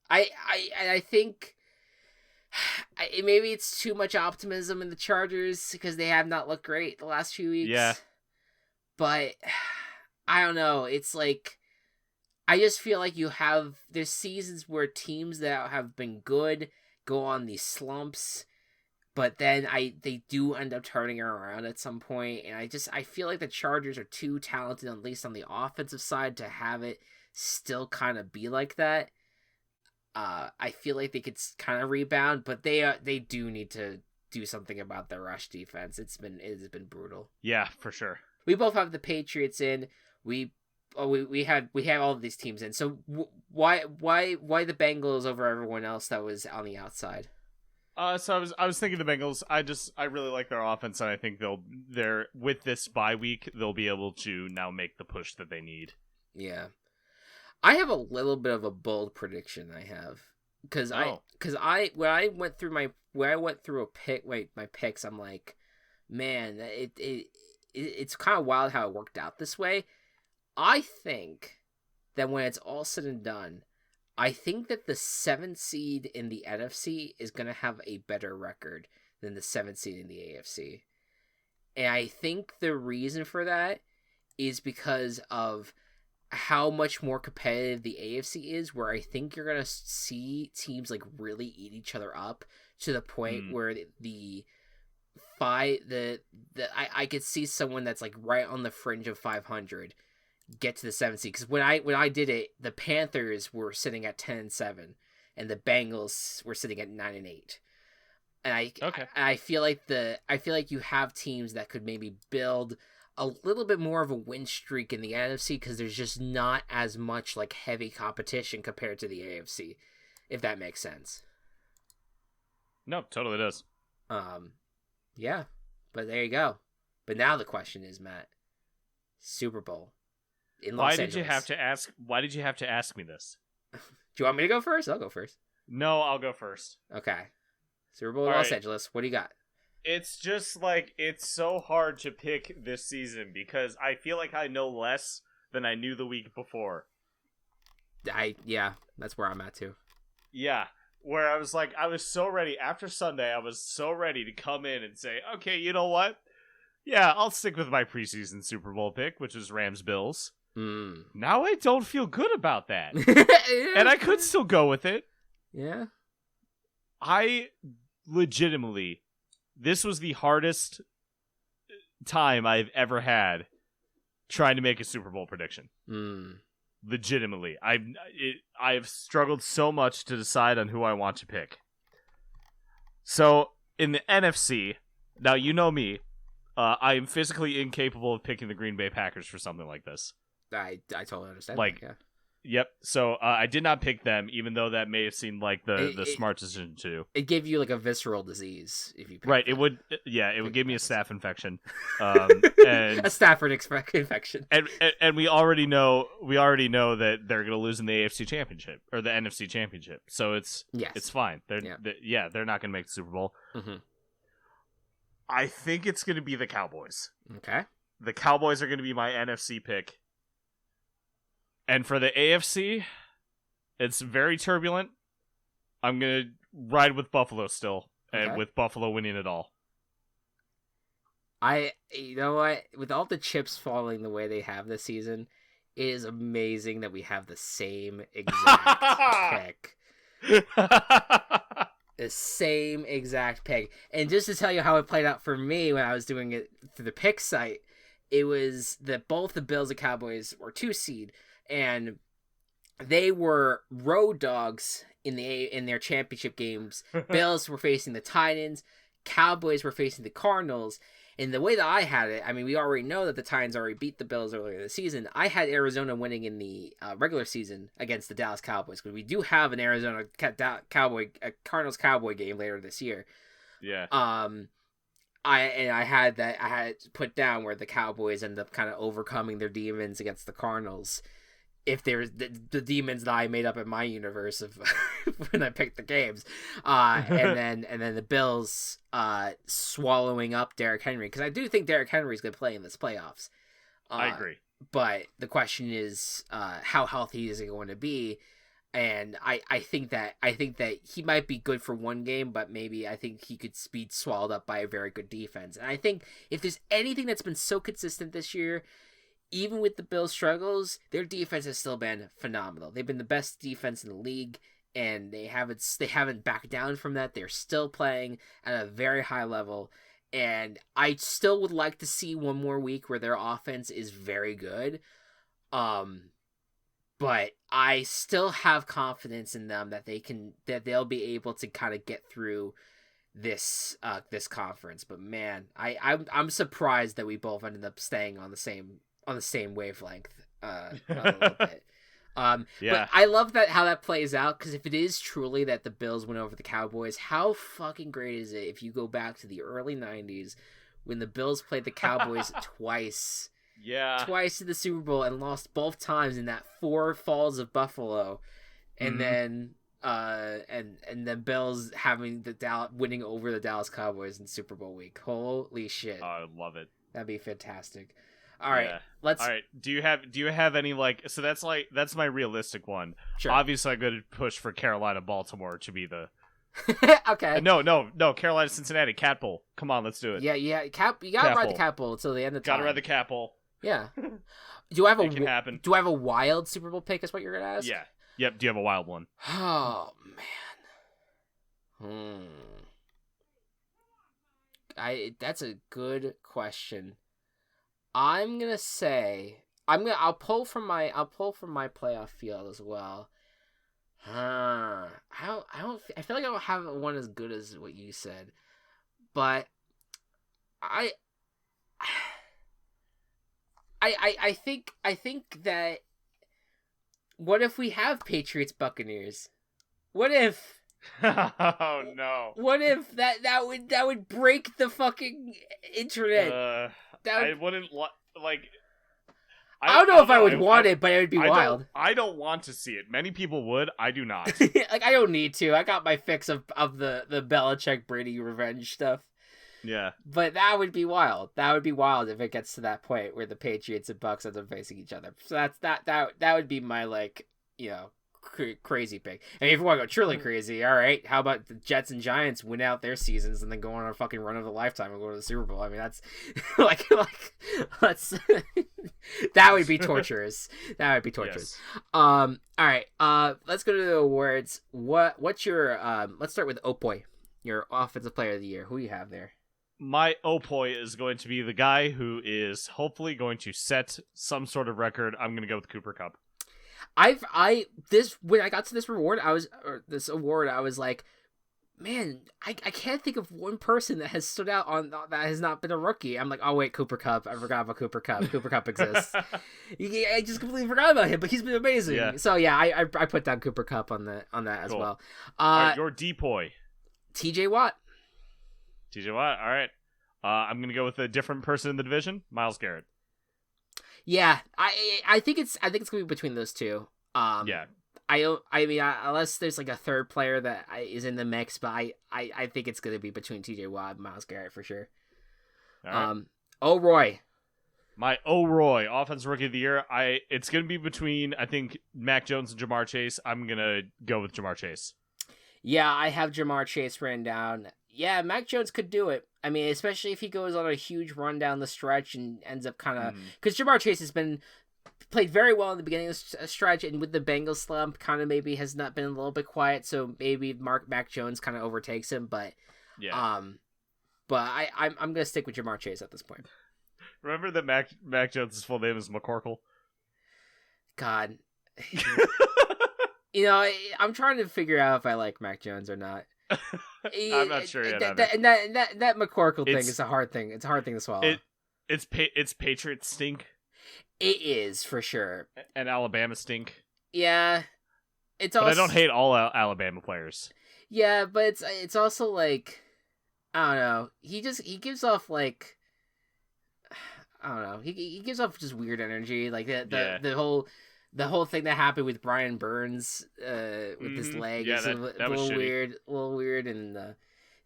I think maybe it's too much optimism in the Chargers because they have not looked great the last few weeks. Yeah. But I don't know. It's like, I just feel like there's seasons where teams that have been good go on these slumps, but then they do end up turning around at some point. And I feel like the Chargers are too talented, at least on the offensive side, to have it still kind of be like that. I feel like they could kind of rebound, but they do need to do something about their rush defense. It has been brutal. Yeah, for sure. We both have the Patriots in. We had all of these teams in. So why the Bengals over everyone else that was on the outside? So I was thinking the Bengals. I really like their offense, and I think they're with this bye week they'll be able to now make the push that they need. Yeah. I have a little bit of a bold prediction. I have because when I went through my picks, I'm like, man, it's kind of wild how it worked out this way. I think that when it's all said and done, I think that the 7th seed in the NFC is going to have a better record than the 7th seed in the AFC, and I think the reason for that is because of how much more competitive the AFC is, where I think you're going to see teams like really eat each other up to the point where I could see someone that's like right on the fringe of 500 get to the 7th seed. Because when I did it, the Panthers were sitting at 10-7 and the Bengals were sitting at 9-8. And I feel like you have teams that could maybe build a little bit more of a win streak in the NFC because there's just not as much like heavy competition compared to the AFC, if that makes sense. No, totally does. Yeah, but there you go. But now the question is, Matt, Super Bowl in Los Angeles. Why did you have to ask me this? Do you want me to go first? I'll go first. No, I'll go first. Okay. Super Bowl in Los Angeles. What do you got? It's just like, it's so hard to pick this season because I feel like I know less than I knew the week before. Yeah, that's where I'm at too. Yeah, where I was like, I was so ready after Sunday. I was so ready to come in and say, okay, you know what? Yeah, I'll stick with my preseason Super Bowl pick, which is Rams-Bills. Now I don't feel good about that. Yeah. And I could still go with it. Yeah. I legitimately, this was the hardest time I've ever had trying to make a Super Bowl prediction. Legitimately. I've struggled so much to decide on who I want to pick. So, in the NFC, now you know me, I am physically incapable of picking the Green Bay Packers for something like this. I totally understand. Like, yeah. Yep. So I did not pick them, even though that may have seemed like the smart decision to do. It gave you like a visceral disease if you picked right. them. It would. Yeah. It would give me a staph infection. And a Stafford infection. And we already know that they're going to lose in the AFC Championship or the NFC Championship. So it's fine. They're not going to make the Super Bowl. Mm-hmm. I think it's going to be the Cowboys. Okay. The Cowboys are going to be my NFC pick. And for the AFC, it's very turbulent. I'm going to ride with Buffalo still, and with Buffalo winning it all. You know what? With all the chips falling the way they have this season, it is amazing that we have the same exact pick. The same exact pick. And just to tell you how it played out for me when I was doing it through the pick site, it was that both the Bills and Cowboys were 2 seed. And they were road dogs in their championship games. Bills were facing the Titans. Cowboys were facing the Cardinals. And the way that I had it, I mean, we already know that the Titans already beat the Bills earlier in the season. I had Arizona winning in the regular season against the Dallas Cowboys, because we do have an Arizona Cardinals Cowboy game later this year. Yeah. I had put down where the Cowboys end up kind of overcoming their demons against the Cardinals. If there's the demons that I made up in my universe of when I picked the games, and then the Bills swallowing up Derrick Henry, because I do think Derrick Henry is going to play in this playoffs. I agree, but the question is how healthy is he going to be, and I think that he might be good for one game, but maybe I think he could be swallowed up by a very good defense. And I think if there's anything that's been so consistent this year, even with the Bills' struggles, their defense has still been phenomenal. They've been the best defense in the league, and they haven't backed down from that. They're still playing at a very high level, and I still would like to see one more week where their offense is very good. But I still have confidence in them that they'll be able to kind of get through this conference. But man, I'm surprised that we both ended up staying on the same wavelength a little bit. But I love how that plays out, because if it is truly that the Bills went over the Cowboys, how fucking great is it if you go back to the early 90s when the Bills played the Cowboys twice in the Super Bowl and lost both times in that 4 falls of Buffalo, and then and then Bills having winning over the Dallas Cowboys in Super Bowl week. Holy shit. Oh, I love it. That'd be fantastic. All right, All right. Do you have any so that's my realistic one. Sure. Obviously, I'm going to push for Carolina, Baltimore to be the. Okay. No. Carolina, Cincinnati, Cat Bowl. Come on, let's do it. Yeah. You gotta ride the Cat Bowl until the end of time. Gotta ride the Cat Bowl. Yeah. Do I have a wild Super Bowl pick? Is what you're gonna ask? Yeah. Yep. Do you have a wild one? Oh man. That's a good question. I'm gonna say I'll pull from my playoff field as well. I feel like I don't have one as good as what you said, but I think that what if we have Patriots Buccaneers? What if? Oh no! What if that would break the fucking internet? I wouldn't like. I don't know if I would want it, but it would be wild. I don't want to see it. Many people would. I do not. Like, I don't need to. I got my fix of the Belichick Brady revenge stuff. Yeah. But that would be wild. That would be wild if it gets to that point where the Patriots and Bucs end up facing each other. So that would be my crazy pick. I mean, if you want to go truly crazy, all right. How about the Jets and Giants win out their seasons and then go on a fucking run of a lifetime and go to the Super Bowl? I mean, that's like let's that would be torturous. That would be torturous. Yes. All right. Let's go to the awards. What's your let's start with Opoy, your offensive player of the year. Who do you have there? My Opoy is going to be the guy who is hopefully going to set some sort of record. I'm going to go with Cooper Kupp. When I got to this award, I was like, man, I can't think of one person that has stood out on that has not been a rookie. I'm like, oh wait, Cooper Kupp. I forgot about Cooper Kupp. Cooper Kupp exists. I just completely forgot about him, but he's been amazing. Yeah. So yeah, I put down Cooper Kupp on that as well. All right, your Depoy. TJ Watt. TJ Watt. All right. I'm gonna go with a different person in the division, Myles Garrett. Yeah, I think it's gonna be between those two. Yeah. I mean, unless there's like a third player that is in the mix, but I think it's gonna be between TJ Watt and Myles Garrett for sure. All right. O'Roy. My O'Roy, Offensive Rookie of the Year. It's gonna be between, I think, Mac Jones and Jamar Chase. I'm gonna go with Jamar Chase. Yeah, I have Jamar Chase written down. Yeah, Mac Jones could do it. I mean, especially if he goes on a huge run down the stretch and ends up kind of... Because Jamar Chase has played very well in the beginning of the stretch, and with the Bengals slump, kind of maybe has not been a little bit quiet, so maybe Mac Jones kind of overtakes him, but... Yeah. But I'm going to stick with Jamar Chase at this point. Remember that Mac Jones' full name is McCorkle? God. You know, I'm trying to figure out if I like Mac Jones or not. I'm not sure yet. That McCorkle thing is a hard thing. It's a hard thing to swallow. It's Patriot stink. It is for sure. And Alabama stink. Yeah, but I don't hate all Alabama players. Yeah, but it's also like, I don't know. He gives off like, I don't know. He gives off just weird energy. Like the whole thing that happened with Brian Burns with his leg is a little weird, and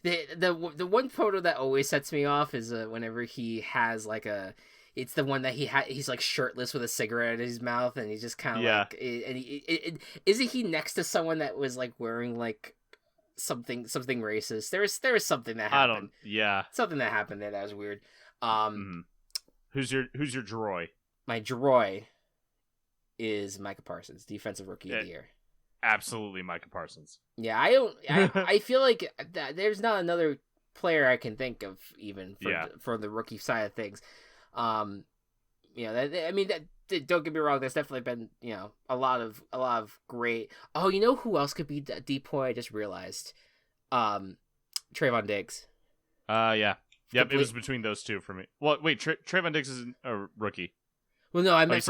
the one photo that always sets me off is whenever he has like it's the one that he's like shirtless with a cigarette in his mouth, and he's just kind of like, and isn't he next to someone that was like wearing like something racist? There was something that happened. Something that happened there that was weird. Who's your droy? My droy is Micah Parsons, Defensive Rookie of the Year. Absolutely, Micah Parsons. Yeah, I feel like there's not another player I can think of even for the rookie side of things. You know, don't get me wrong. There's definitely been a lot of great. Oh, you know who else could be Depoy? I just realized, Trayvon Diggs. Yeah, yep. It was between those two for me. Well, wait, Trayvon Diggs is a rookie. Well, no, I meant you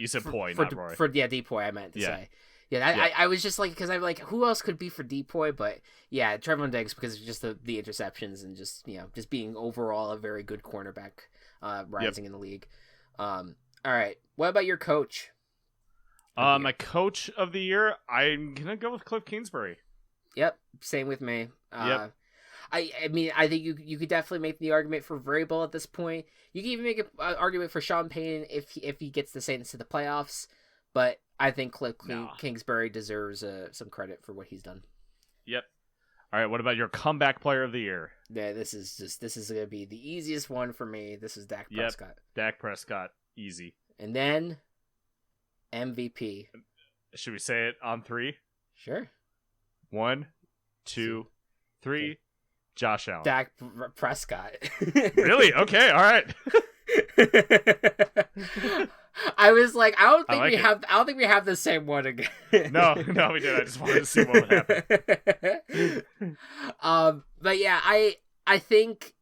said Poi, not Roy. Depoy, I meant to say. Yeah, I was just like, because I'm like, who else could be for Depoy? But yeah, Trevon Diggs, because of just the interceptions and just being overall a very good cornerback, rising in the league. All right, what about your coach? My coach of the year, I'm gonna go with Cliff Kingsbury. Yep, same with me. Yep. I mean, I think you could definitely make the argument for Vrabel at this point. You can even make an argument for Sean Payton if he gets the Saints to the playoffs. But I think Cliff Kingsbury deserves some credit for what he's done. Yep. All right. What about your comeback player of the year? Yeah, this is going to be the easiest one for me. This is Dak Prescott. Dak Prescott, easy. And then MVP. Should we say it on three? Sure. 1, 2, 3. Josh Allen. Dak Prescott. Really? Okay. All right. I was like, I don't think we have the same one again. No, we did. I just wanted to see what would happen. But yeah, I think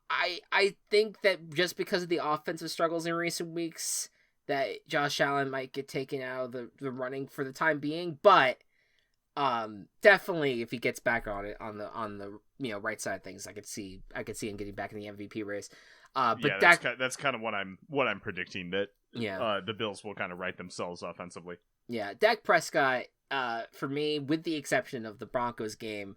that just because of the offensive struggles in recent weeks, that Josh Allen might get taken out of the running for the time being, but definitely if he gets back on the right side of things, I could see him getting back in the MVP race. But that's kind of what I'm predicting, that the Bills will kind of right themselves offensively. Yeah, Dak Prescott, for me, with the exception of the Broncos game,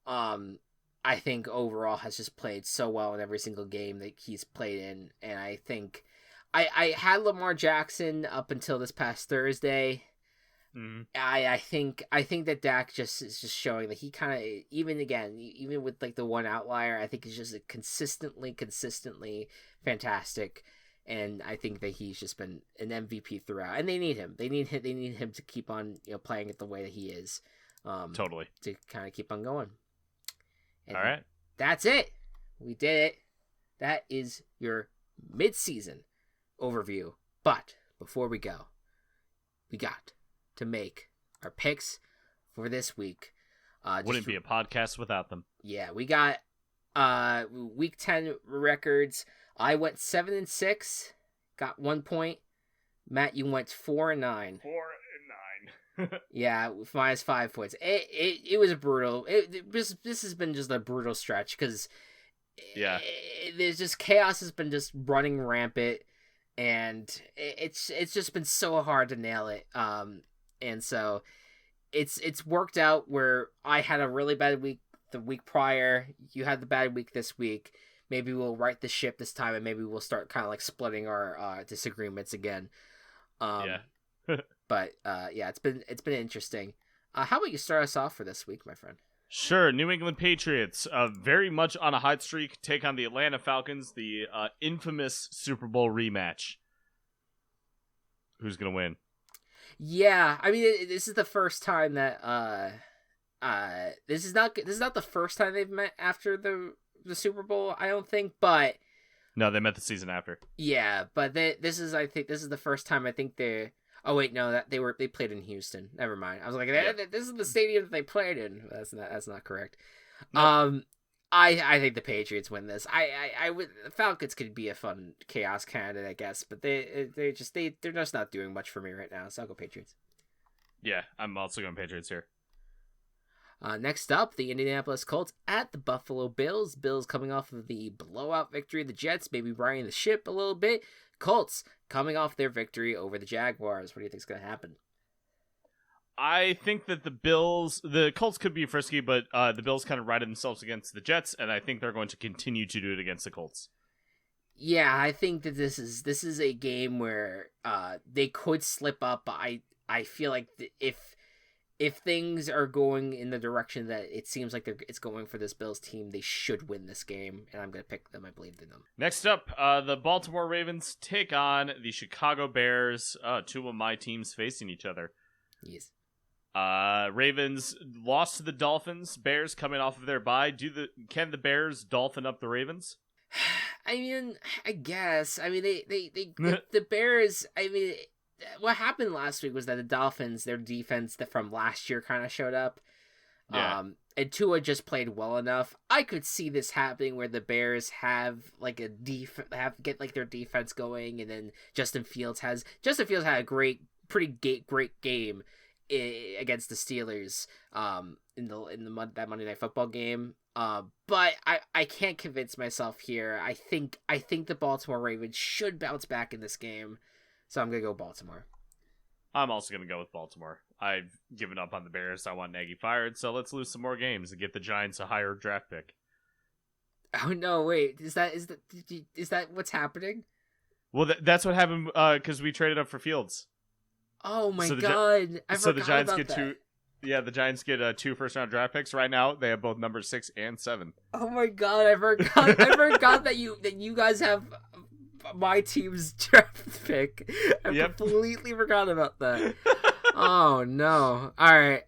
I think overall has just played so well in every single game that he's played in, and I think I had Lamar Jackson up until this past Thursday. I think that Dak just is just showing that he kind of, even with like the one outlier, I think he's just consistently fantastic, and I think that he's just been an MVP throughout. And they need him. They need him to keep on playing it the way that he is. Totally. To kind of keep on going. And all right. That's it. We did it. That is your midseason overview. But before we go, we got to make our picks for this week. Wouldn't be a podcast without them. Yeah, we got week 10 records. I went 7-6, got 1 point. Matt, you went 4-9. 4-9. Yeah, with minus 5 points. It was brutal. This has been just a brutal stretch because there's just chaos has been just running rampant, and it's just been so hard to nail it. And so it's worked out where I had a really bad week the week prior. You had the bad week this week. Maybe we'll right the ship this time, and maybe we'll start kind of like splitting our disagreements again. But it's been interesting. How about you start us off for this week, my friend? Sure. New England Patriots, very much on a hot streak, take on the Atlanta Falcons, the infamous Super Bowl rematch. Who's gonna win? Yeah, I mean, this is the first time that this is not the first time they've met after the Super Bowl, I don't think, but no, they met the season after. Yeah, but this is the first time I think they. Oh wait, no, that they played in Houston. Never mind. I was like, this is the stadium that they played in. That's not correct. No. I think the Patriots win this. I would. The Falcons could be a fun chaos candidate, I guess, but they're just not doing much for me right now. So I'll go Patriots. Yeah, I'm also going Patriots here. Next up, the Indianapolis Colts at the Buffalo Bills. Bills coming off of the blowout victory of the Jets, maybe riding the ship a little bit. Colts coming off their victory over the Jaguars. What do you think is going to happen? I think that the Colts could be frisky, but the Bills kind of righted themselves against the Jets, and I think they're going to continue to do it against the Colts. Yeah, I think that this is a game where they could slip up, but I feel like if things are going in the direction that it seems like it's going for this Bills team, they should win this game, and I'm going to pick them. I believe in them. Next up, the Baltimore Ravens take on the Chicago Bears, two of my teams facing each other. Yes. Ravens lost to the Dolphins. Bears coming off of their bye. Can the Bears dolphin up the Ravens? I mean, I guess. I mean, they the Bears. I mean, what happened last week was that the Dolphins, their defense that from last year, kind of showed up. Yeah. And Tua just played well enough. I could see this happening where the Bears have like get like their defense going, and then Justin Fields had a great game against the Steelers in that Monday Night Football game. But I can't convince myself here. I think the Baltimore Ravens should bounce back in this game, so I'm gonna go Baltimore. I'm also gonna go with Baltimore. I've given up on the Bears. I want Nagy fired, so let's lose some more games and get the Giants a higher draft pick. Oh no! Wait, is that what's happening? Well, that's what happened because we traded up for Fields. Oh my god! I forgot the Giants about get that. 2. Yeah, the Giants get 2 first-round draft picks. Right now, they have both number 6 and 7. Oh my god! I forgot that you guys have my team's draft pick. I completely forgot about that. Oh no! All right.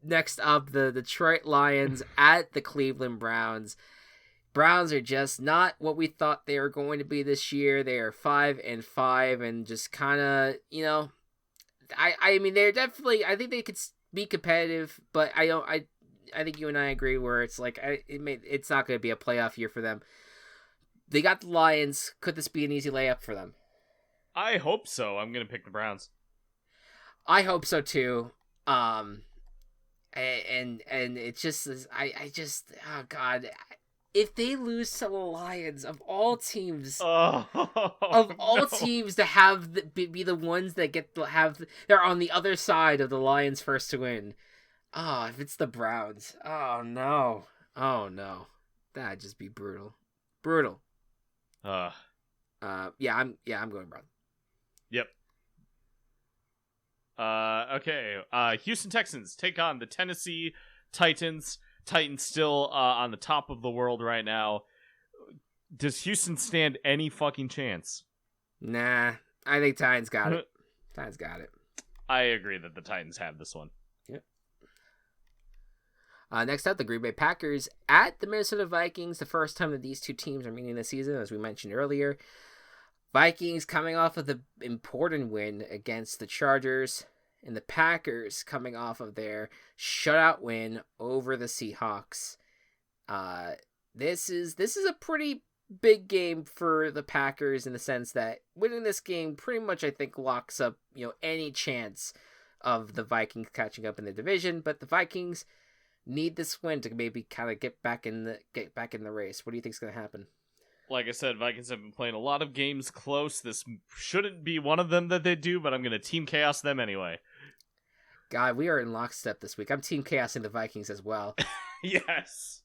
Next up, the Detroit Lions at the Cleveland Browns. Browns are just not what we thought they were going to be this year. They are 5-5, and just kind of, I mean, they're definitely. I think they could be competitive, but I think you and I agree where it's like it's not going to be a playoff year for them. They got the Lions. Could this be an easy layup for them? I hope so. I'm going to pick the Browns. I hope so too. And it's just I just oh god. If they lose to the Lions, of all teams, teams to have be the ones that they're on the other side of the Lions first to win. Oh, if it's the Browns, oh no, that'd just be brutal. I'm going Browns. Yep. Okay. Houston Texans take on the Tennessee Titans. Titans still on the top of the world right now. Does Houston stand any fucking chance? Nah, I think Titans got it. Titans got it. I agree that the Titans have this one. Yep. Next up, the Green Bay Packers at the Minnesota Vikings. The first time that these two teams are meeting this season, as we mentioned earlier. Vikings coming off of the important win against the Chargers, and the Packers coming off of their shutout win over the Seahawks. This is a pretty big game for the Packers in the sense that winning this game pretty much, I think, locks up any chance of the Vikings catching up in the division. But the Vikings need this win to maybe kind of get back in the race. What do you think is going to happen? Like I said, Vikings have been playing a lot of games close. This shouldn't be one of them that they do, but I'm going to team chaos them anyway. God, we are in lockstep this week. I'm team chaosing the Vikings as well. Yes.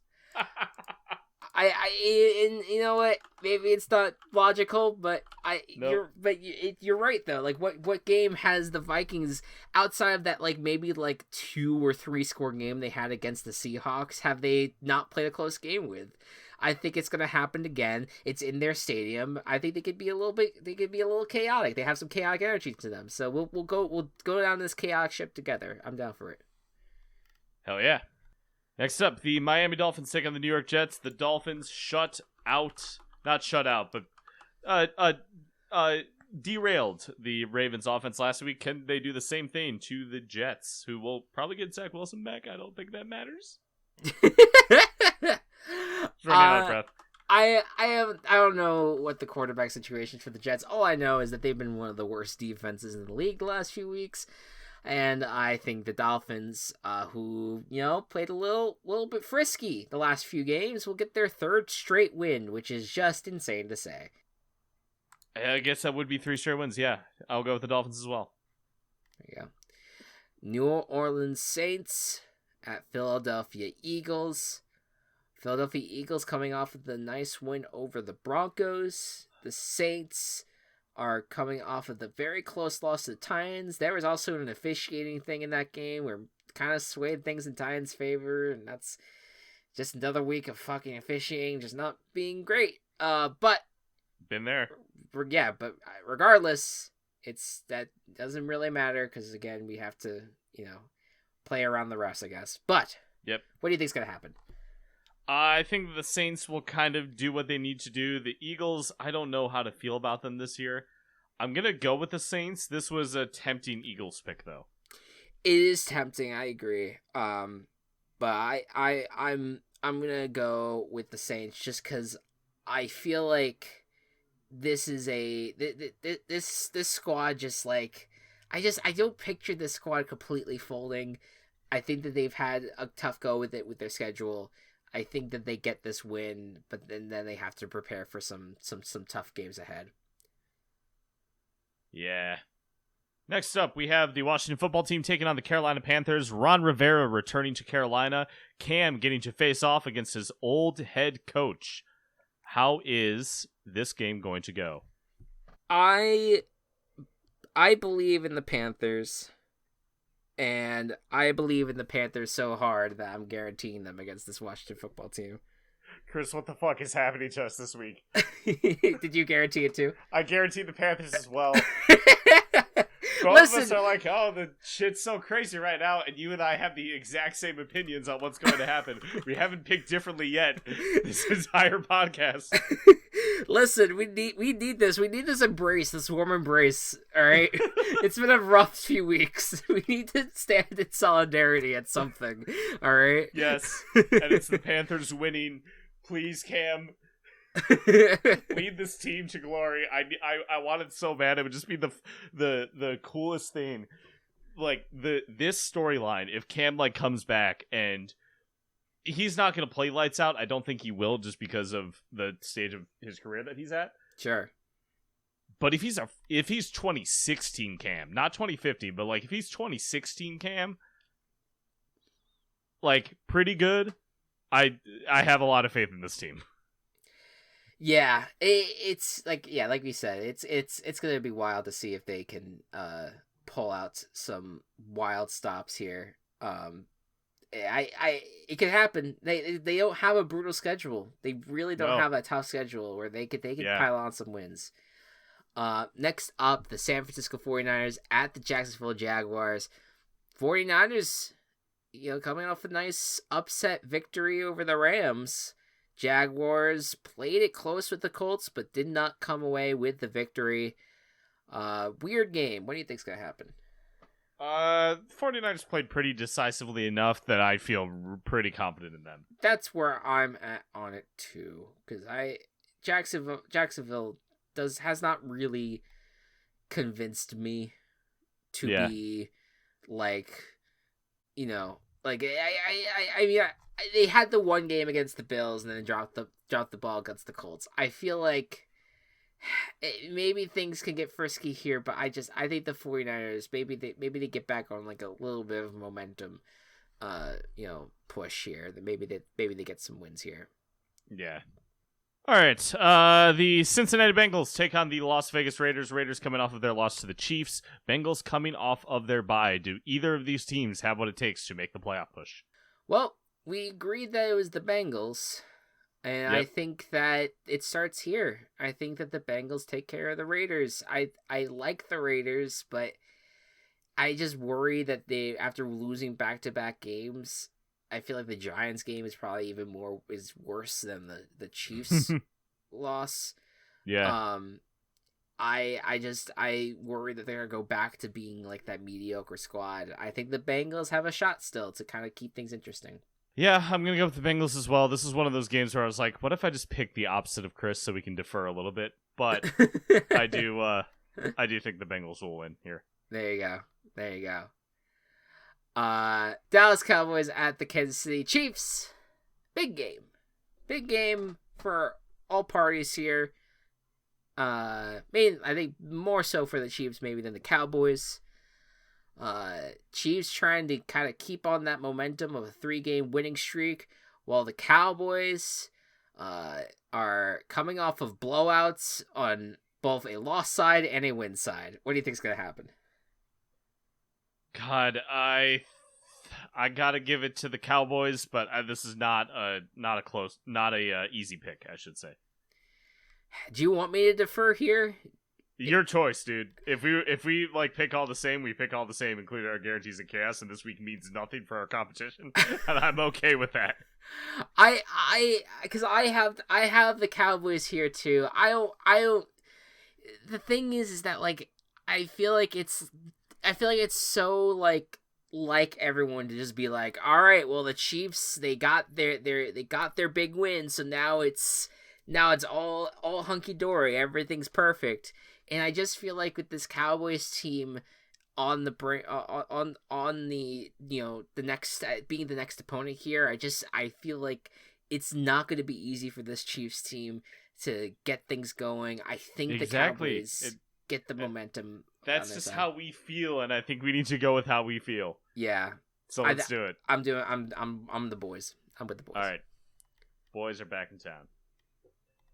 And you know what? Maybe it's not logical, but Nope. you're right though. Like, what game has the Vikings outside of that? Like maybe like 2 or 3 score game they had against the Seahawks. Have they not played a close game with? I think it's gonna happen again. It's in their stadium. I think they could be a little chaotic. They have some chaotic energy to them. So we'll go down this chaotic ship together. I'm down for it. Hell yeah. Next up, the Miami Dolphins take on the New York Jets. The Dolphins derailed the Ravens offense last week. Can they do the same thing to the Jets, who will probably get Zach Wilson back? I don't think that matters. I don't know what the quarterback situation for the Jets. All I know is that they've been one of the worst defenses in the league the last few weeks. And I think the Dolphins, who, played a little bit frisky the last few games, will get their 3rd straight win, which is just insane to say. I guess that would be 3 straight wins, yeah. I'll go with the Dolphins as well. There you go. New Orleans Saints at Philadelphia Eagles. Philadelphia Eagles coming off of the nice win over the Broncos. The Saints are coming off of the very close loss to the Titans. There was also an officiating thing in that game where kind of swayed things in Titans' favor, and that's just another week of fucking officiating just not being great. But been there. Yeah, but regardless, that doesn't really matter because again we have to play around the refs, I guess. But yep, what do you think's gonna happen? I think the Saints will kind of do what they need to do. The Eagles, I don't know how to feel about them this year. I'm going to go with the Saints. This was a tempting Eagles pick, though. It is tempting, I agree. But I'm going to go with the Saints just because I feel like this is this squad just like... I don't picture this squad completely folding. I think that they've had a tough go with it with their schedule. I think that they get this win, but then they have to prepare for some tough games ahead. Yeah. Next up, we have the Washington football team taking on the Carolina Panthers. Ron Rivera returning to Carolina. Cam getting to face off against his old head coach. How is this game going to go? I believe in the Panthers. And I believe in the Panthers so hard that I'm guaranteeing them against this Washington football team. Chris, what the fuck is happening to us this week? Did you guarantee it too? I guarantee the Panthers as well. Both of us are like, oh, the shit's so crazy right now, and you and I have the exact same opinions on what's going to happen. We haven't picked differently yet this entire podcast. Listen, we need this. We need this embrace, this warm embrace, all right? It's been a rough few weeks. We need to stand in solidarity at something, all right? Yes, and it's the Panthers winning. Please, Cam, lead this team to glory. I want it so bad. It would just be the coolest thing. Like this storyline, if Cam comes back and he's not going to play lights out. I don't think he will, just because of the stage of his career that he's at. Sure. But if he's 2016 Cam, not 2015, but if he's 2016 Cam, pretty good. I have a lot of faith in this team. Yeah, it's like we said, it's gonna be wild to see if they can pull out some wild stops here. It could happen. They don't have a brutal schedule. They really don't have a tough schedule where they could pile on some wins. Next up, the San Francisco 49ers at the Jacksonville Jaguars. 49ers, coming off a nice upset victory over the Rams. Jaguars played it close with the Colts, but did not come away with the victory. Weird game. What do you think's going to happen? 49ers played pretty decisively enough that I feel pretty confident in them. That's where I'm at on it too, because Jacksonville has not really convinced me to be like, I mean, they had the one game against the Bills and then dropped the ball against the Colts. I feel like maybe things can get frisky here, but I think the 49ers maybe they get back on like a little bit of momentum, push here. That maybe they get some wins here. Yeah. All right. The Cincinnati Bengals take on the Las Vegas Raiders. Raiders coming off of their loss to the Chiefs. Bengals coming off of their bye. Do either of these teams have what it takes to make the playoff push? Well, we agreed that it was the Bengals. And I think that it starts here. I think that the Bengals take care of the Raiders. I like the Raiders, but I just worry that after losing back-to-back games, I feel like the Giants game is probably is worse than the Chiefs loss. Yeah. I worry that they're gonna go back to being like that mediocre squad. I think the Bengals have a shot still to kind of keep things interesting. Yeah, I'm going to go with the Bengals as well. This is one of those games where I was like, what if I just pick the opposite of Chris so we can defer a little bit? But I do think the Bengals will win here. There you go. Dallas Cowboys at the Kansas City Chiefs. Big game for all parties here. I think more so for the Chiefs maybe than the Cowboys. Chiefs trying to kind of keep on that momentum of a 3-game winning streak, while the Cowboys are coming off of blowouts on both a loss side and a win side. What do you think's gonna happen? God, I gotta give it to the Cowboys, but this is not a easy pick, I should say. Do you want me to defer here? Your choice, dude. If we like pick all the same, we pick all the same, including our guarantees and chaos, and this week means nothing for our competition, and I'm okay with that. Because I have the Cowboys here too. I don't. The thing is that like I feel like it's so like everyone to just be like, all right, well the Chiefs they got their big win, so now it's all hunky dory, everything's perfect. And I just feel like with this Cowboys team on the the next being the next opponent here, I feel like it's not going to be easy for this Chiefs team to get things going. I think the Cowboys get the momentum. That's just how we feel, and I think we need to go with how we feel. Yeah. So let's do it. I'm the boys. I'm with the boys. All right. Boys are back in town.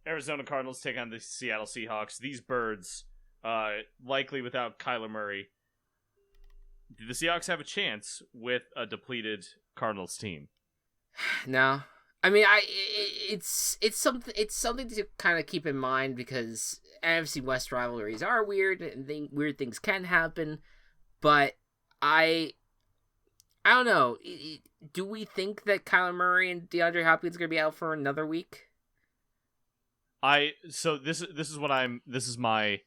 Arizona Cardinals take on the Seattle Seahawks. These birds, likely without Kyler Murray. Do the Seahawks have a chance with a depleted Cardinals team? No. I mean, it's something to kind of keep in mind because NFC West rivalries are weird and weird things can happen. But I don't know. Do we think that Kyler Murray and DeAndre Hopkins are going to be out for another week? This is my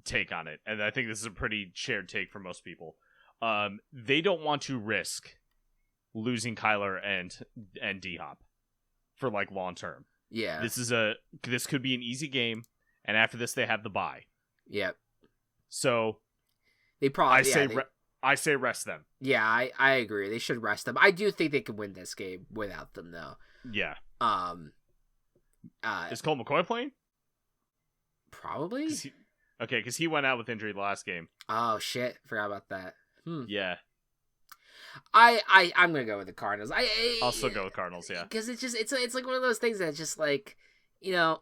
take on it, and I think this is a pretty shared take for most people. They don't want to risk losing Kyler and D-Hop for like long term. Yeah. This could be an easy game, and after this they have the bye. Yep. So they probably I say rest them. Yeah, I agree. They should rest them. I do think they can win this game without them though. Yeah. Is Colt McCoy playing? Probably. Because he went out with injury the last game. Oh shit! Forgot about that. Yeah. I'm gonna go with the Cardinals. I'll still go with Cardinals. Yeah. Because it's like one of those things that's just like, the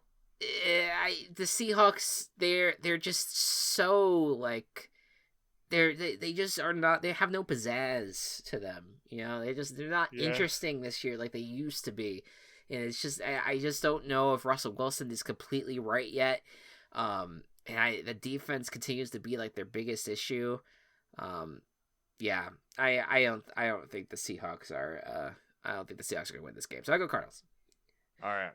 Seahawks they're just so like they just are not. They have no pizzazz to them. They're not interesting this year like they used to be. And it's just I just don't know if Russell Wilson is completely right yet. The defense continues to be like their biggest issue. Yeah, I don't think the Seahawks are. I don't think the Seahawks are gonna win this game. So I go Cardinals. All right.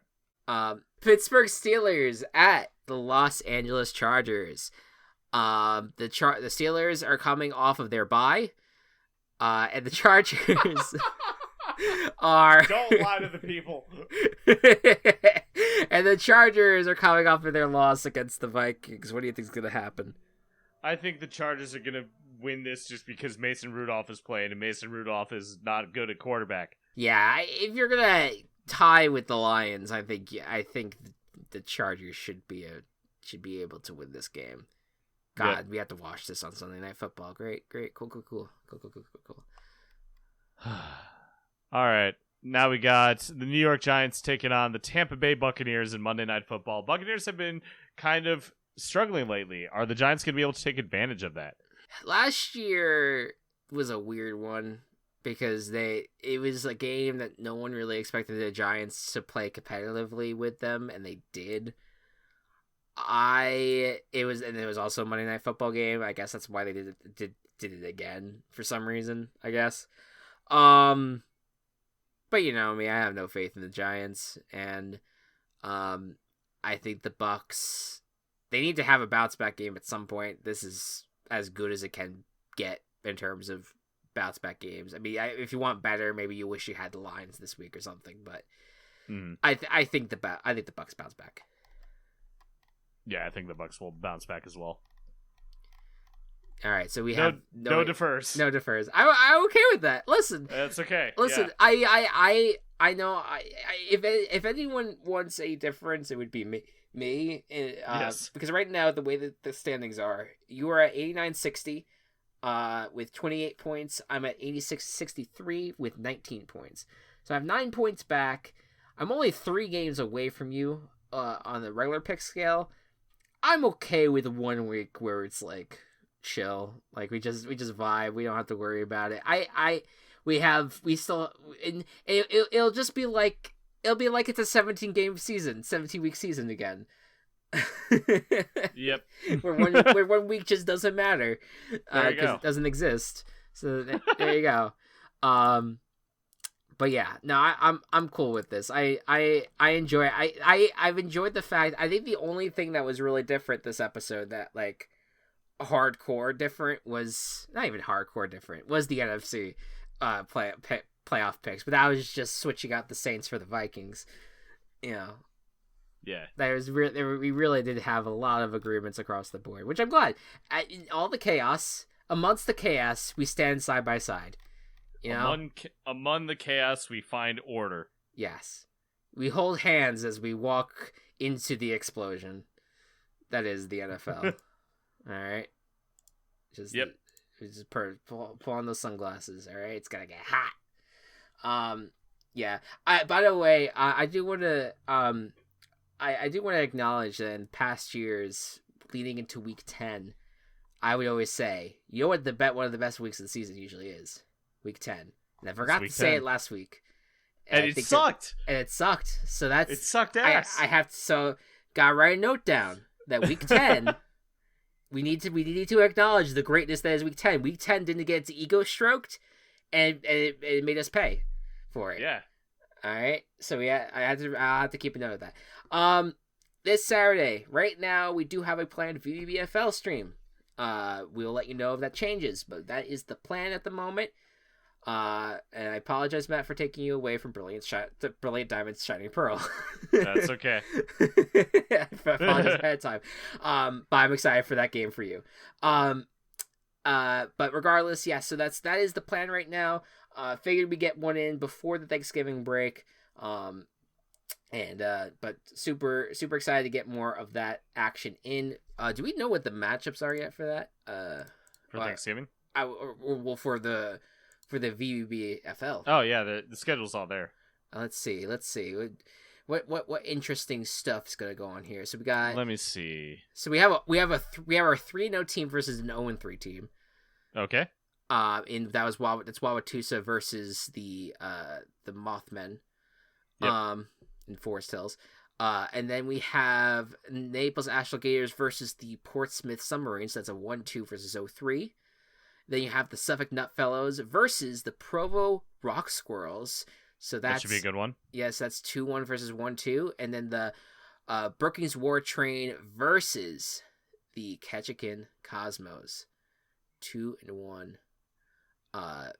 Pittsburgh Steelers at the Los Angeles Chargers. The Steelers are coming off of their bye, and the Chargers are don't lie to the people. And the Chargers are coming off of their loss against the Vikings. What do you think is gonna happen? I think the Chargers are gonna win this just because Mason Rudolph is playing, and Mason Rudolph is not good at quarterback. Yeah, if you're gonna tie with the Lions, I think the Chargers should be able to win this game. God, we have to watch this on Sunday Night Football. Great, cool. All right, now we got the New York Giants taking on the Tampa Bay Buccaneers in Monday Night Football. Buccaneers have been kind of struggling lately. Are the Giants going to be able to take advantage of that? Last year was a weird one because it was a game that no one really expected the Giants to play competitively with them, and they did. It was also a Monday Night Football game. I guess that's why they did it again for some reason, I guess. But you know me, I have no faith in the Giants, and I think the Bucs, they need to have a bounce back game at some point. This is as good as it can get in terms of bounce back games. I mean, if you want better, maybe you wish you had the Lions this week or something. But I think the Bucs bounce back. Yeah, I think the Bucs will bounce back as well. All right, so we have no defers. No defers. I'm okay with that. Listen, that's okay. Listen, yeah. I know. If anyone wants a difference, it would be me. Yes. Because right now, the way that the standings are, you are at 89-60 with 28 points. I'm at 86-63 with 19 points. So I have 9 points back. I'm only 3 games away from you on the regular pick scale. I'm okay with 1 week where it's like chill, like we just vibe. We don't have to worry about it. It'll just be like it's a 17-week season again. Yep. where 1 week just doesn't matter because it doesn't exist. So there you go. But yeah, no, I'm cool with this. I enjoy. I've enjoyed the fact. I think the only thing that was really different this episode that like hardcore different was not even hardcore different was the NFC playoff picks, but that was just switching out the Saints for the Vikings. You know. Yeah. We really did have a lot of agreements across the board, which I'm glad. Amongst the chaos, we stand side by side. You know? Among the chaos, we find order. Yes. We hold hands as we walk into the explosion. That is the NFL. All right? Just pull on those sunglasses, all right? It's going to get hot. Yeah. By the way, I do want to I do want to acknowledge that in past years leading into week 10, I would always say, you know what one of the best weeks of the season usually is? Week 10. And I forgot to say it last week. And it sucked. So that's... It sucked ass. I have to... So, gotta write a note down that week 10, we need to acknowledge the greatness that is week 10. Week 10 didn't get its ego stroked, and it made us pay for it. Yeah. All right? So, yeah, I'll have to keep a note of that. This Saturday, right now, we do have a planned VBFL stream. We'll let you know if that changes, but that is the plan at the moment. And I apologize, Matt, for taking you away from Brilliant Diamond's Shining Pearl. That's okay. I apologize ahead of time. But I'm excited for that game for you. But regardless, yeah, so that is the plan right now. Figured we get one in before the Thanksgiving break. But super excited to get more of that action in. Do we know what the matchups are yet for that? For Thanksgiving? For the VBFL. Oh yeah, the schedule's all there. Let's see. What interesting stuff's gonna go on here? So we got. Let me see. So we have our 3-0 team versus an 0-3 team. Okay. And that's Wauwatosa versus the Mothmen. Yep. In Forest Hills. And then we have Naples Asheville Gators versus the Portsmouth Submarines. That's a 1-2 versus 0-3. Then you have the Suffolk Nutfellows versus the Provo Rock Squirrels. So that should be a good one. Yes, that's 2-1 versus 1-2. And then the Brookings War Train versus the Ketchikan Cosmos. 2-1.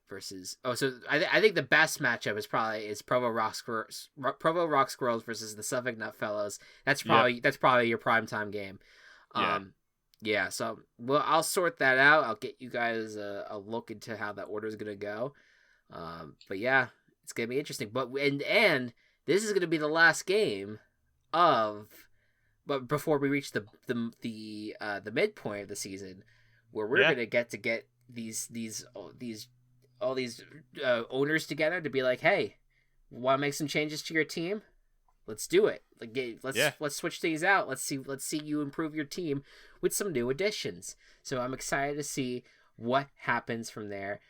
Versus so I think the best matchup is Provo Rock Squirrels versus the Suffolk Nutfellows. That's probably your primetime game. So I'll sort that out. I'll get you guys a look into how that order is gonna go. But yeah, it's gonna be interesting. But and this is gonna be the last game but before we reach the midpoint of the season, where we're gonna get these owners together to be like, hey, want to make some changes to your team? Let's do it. Let's switch things out. Let's see you improve your team with some new additions. So I'm excited to see what happens from there.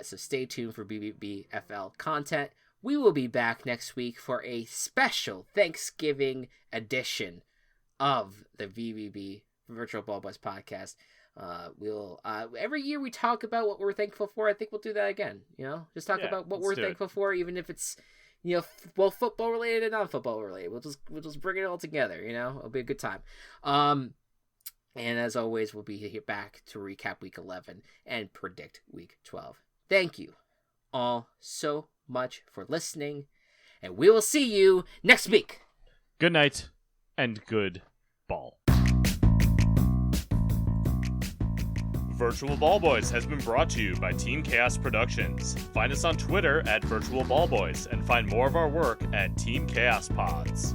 So stay tuned for BBBFL content. We will be back next week for a special Thanksgiving edition of the VBB Virtual Ball Boys podcast. We'll every year we talk about what we're thankful for. I think we'll do that again. Just talk about what we're thankful for, even if it's both football related and non-football related. We'll just bring it all together. It'll be a good time. And as always, we'll be here back to recap week 11 and predict week 12. Thank you all so much for listening, and we will see you next week. Good night and good ball. Virtual Ball Boys has been brought to you by Team Chaos Productions. Find us on Twitter at Virtual Ball Boys and find more of our work at Team Chaos Pods.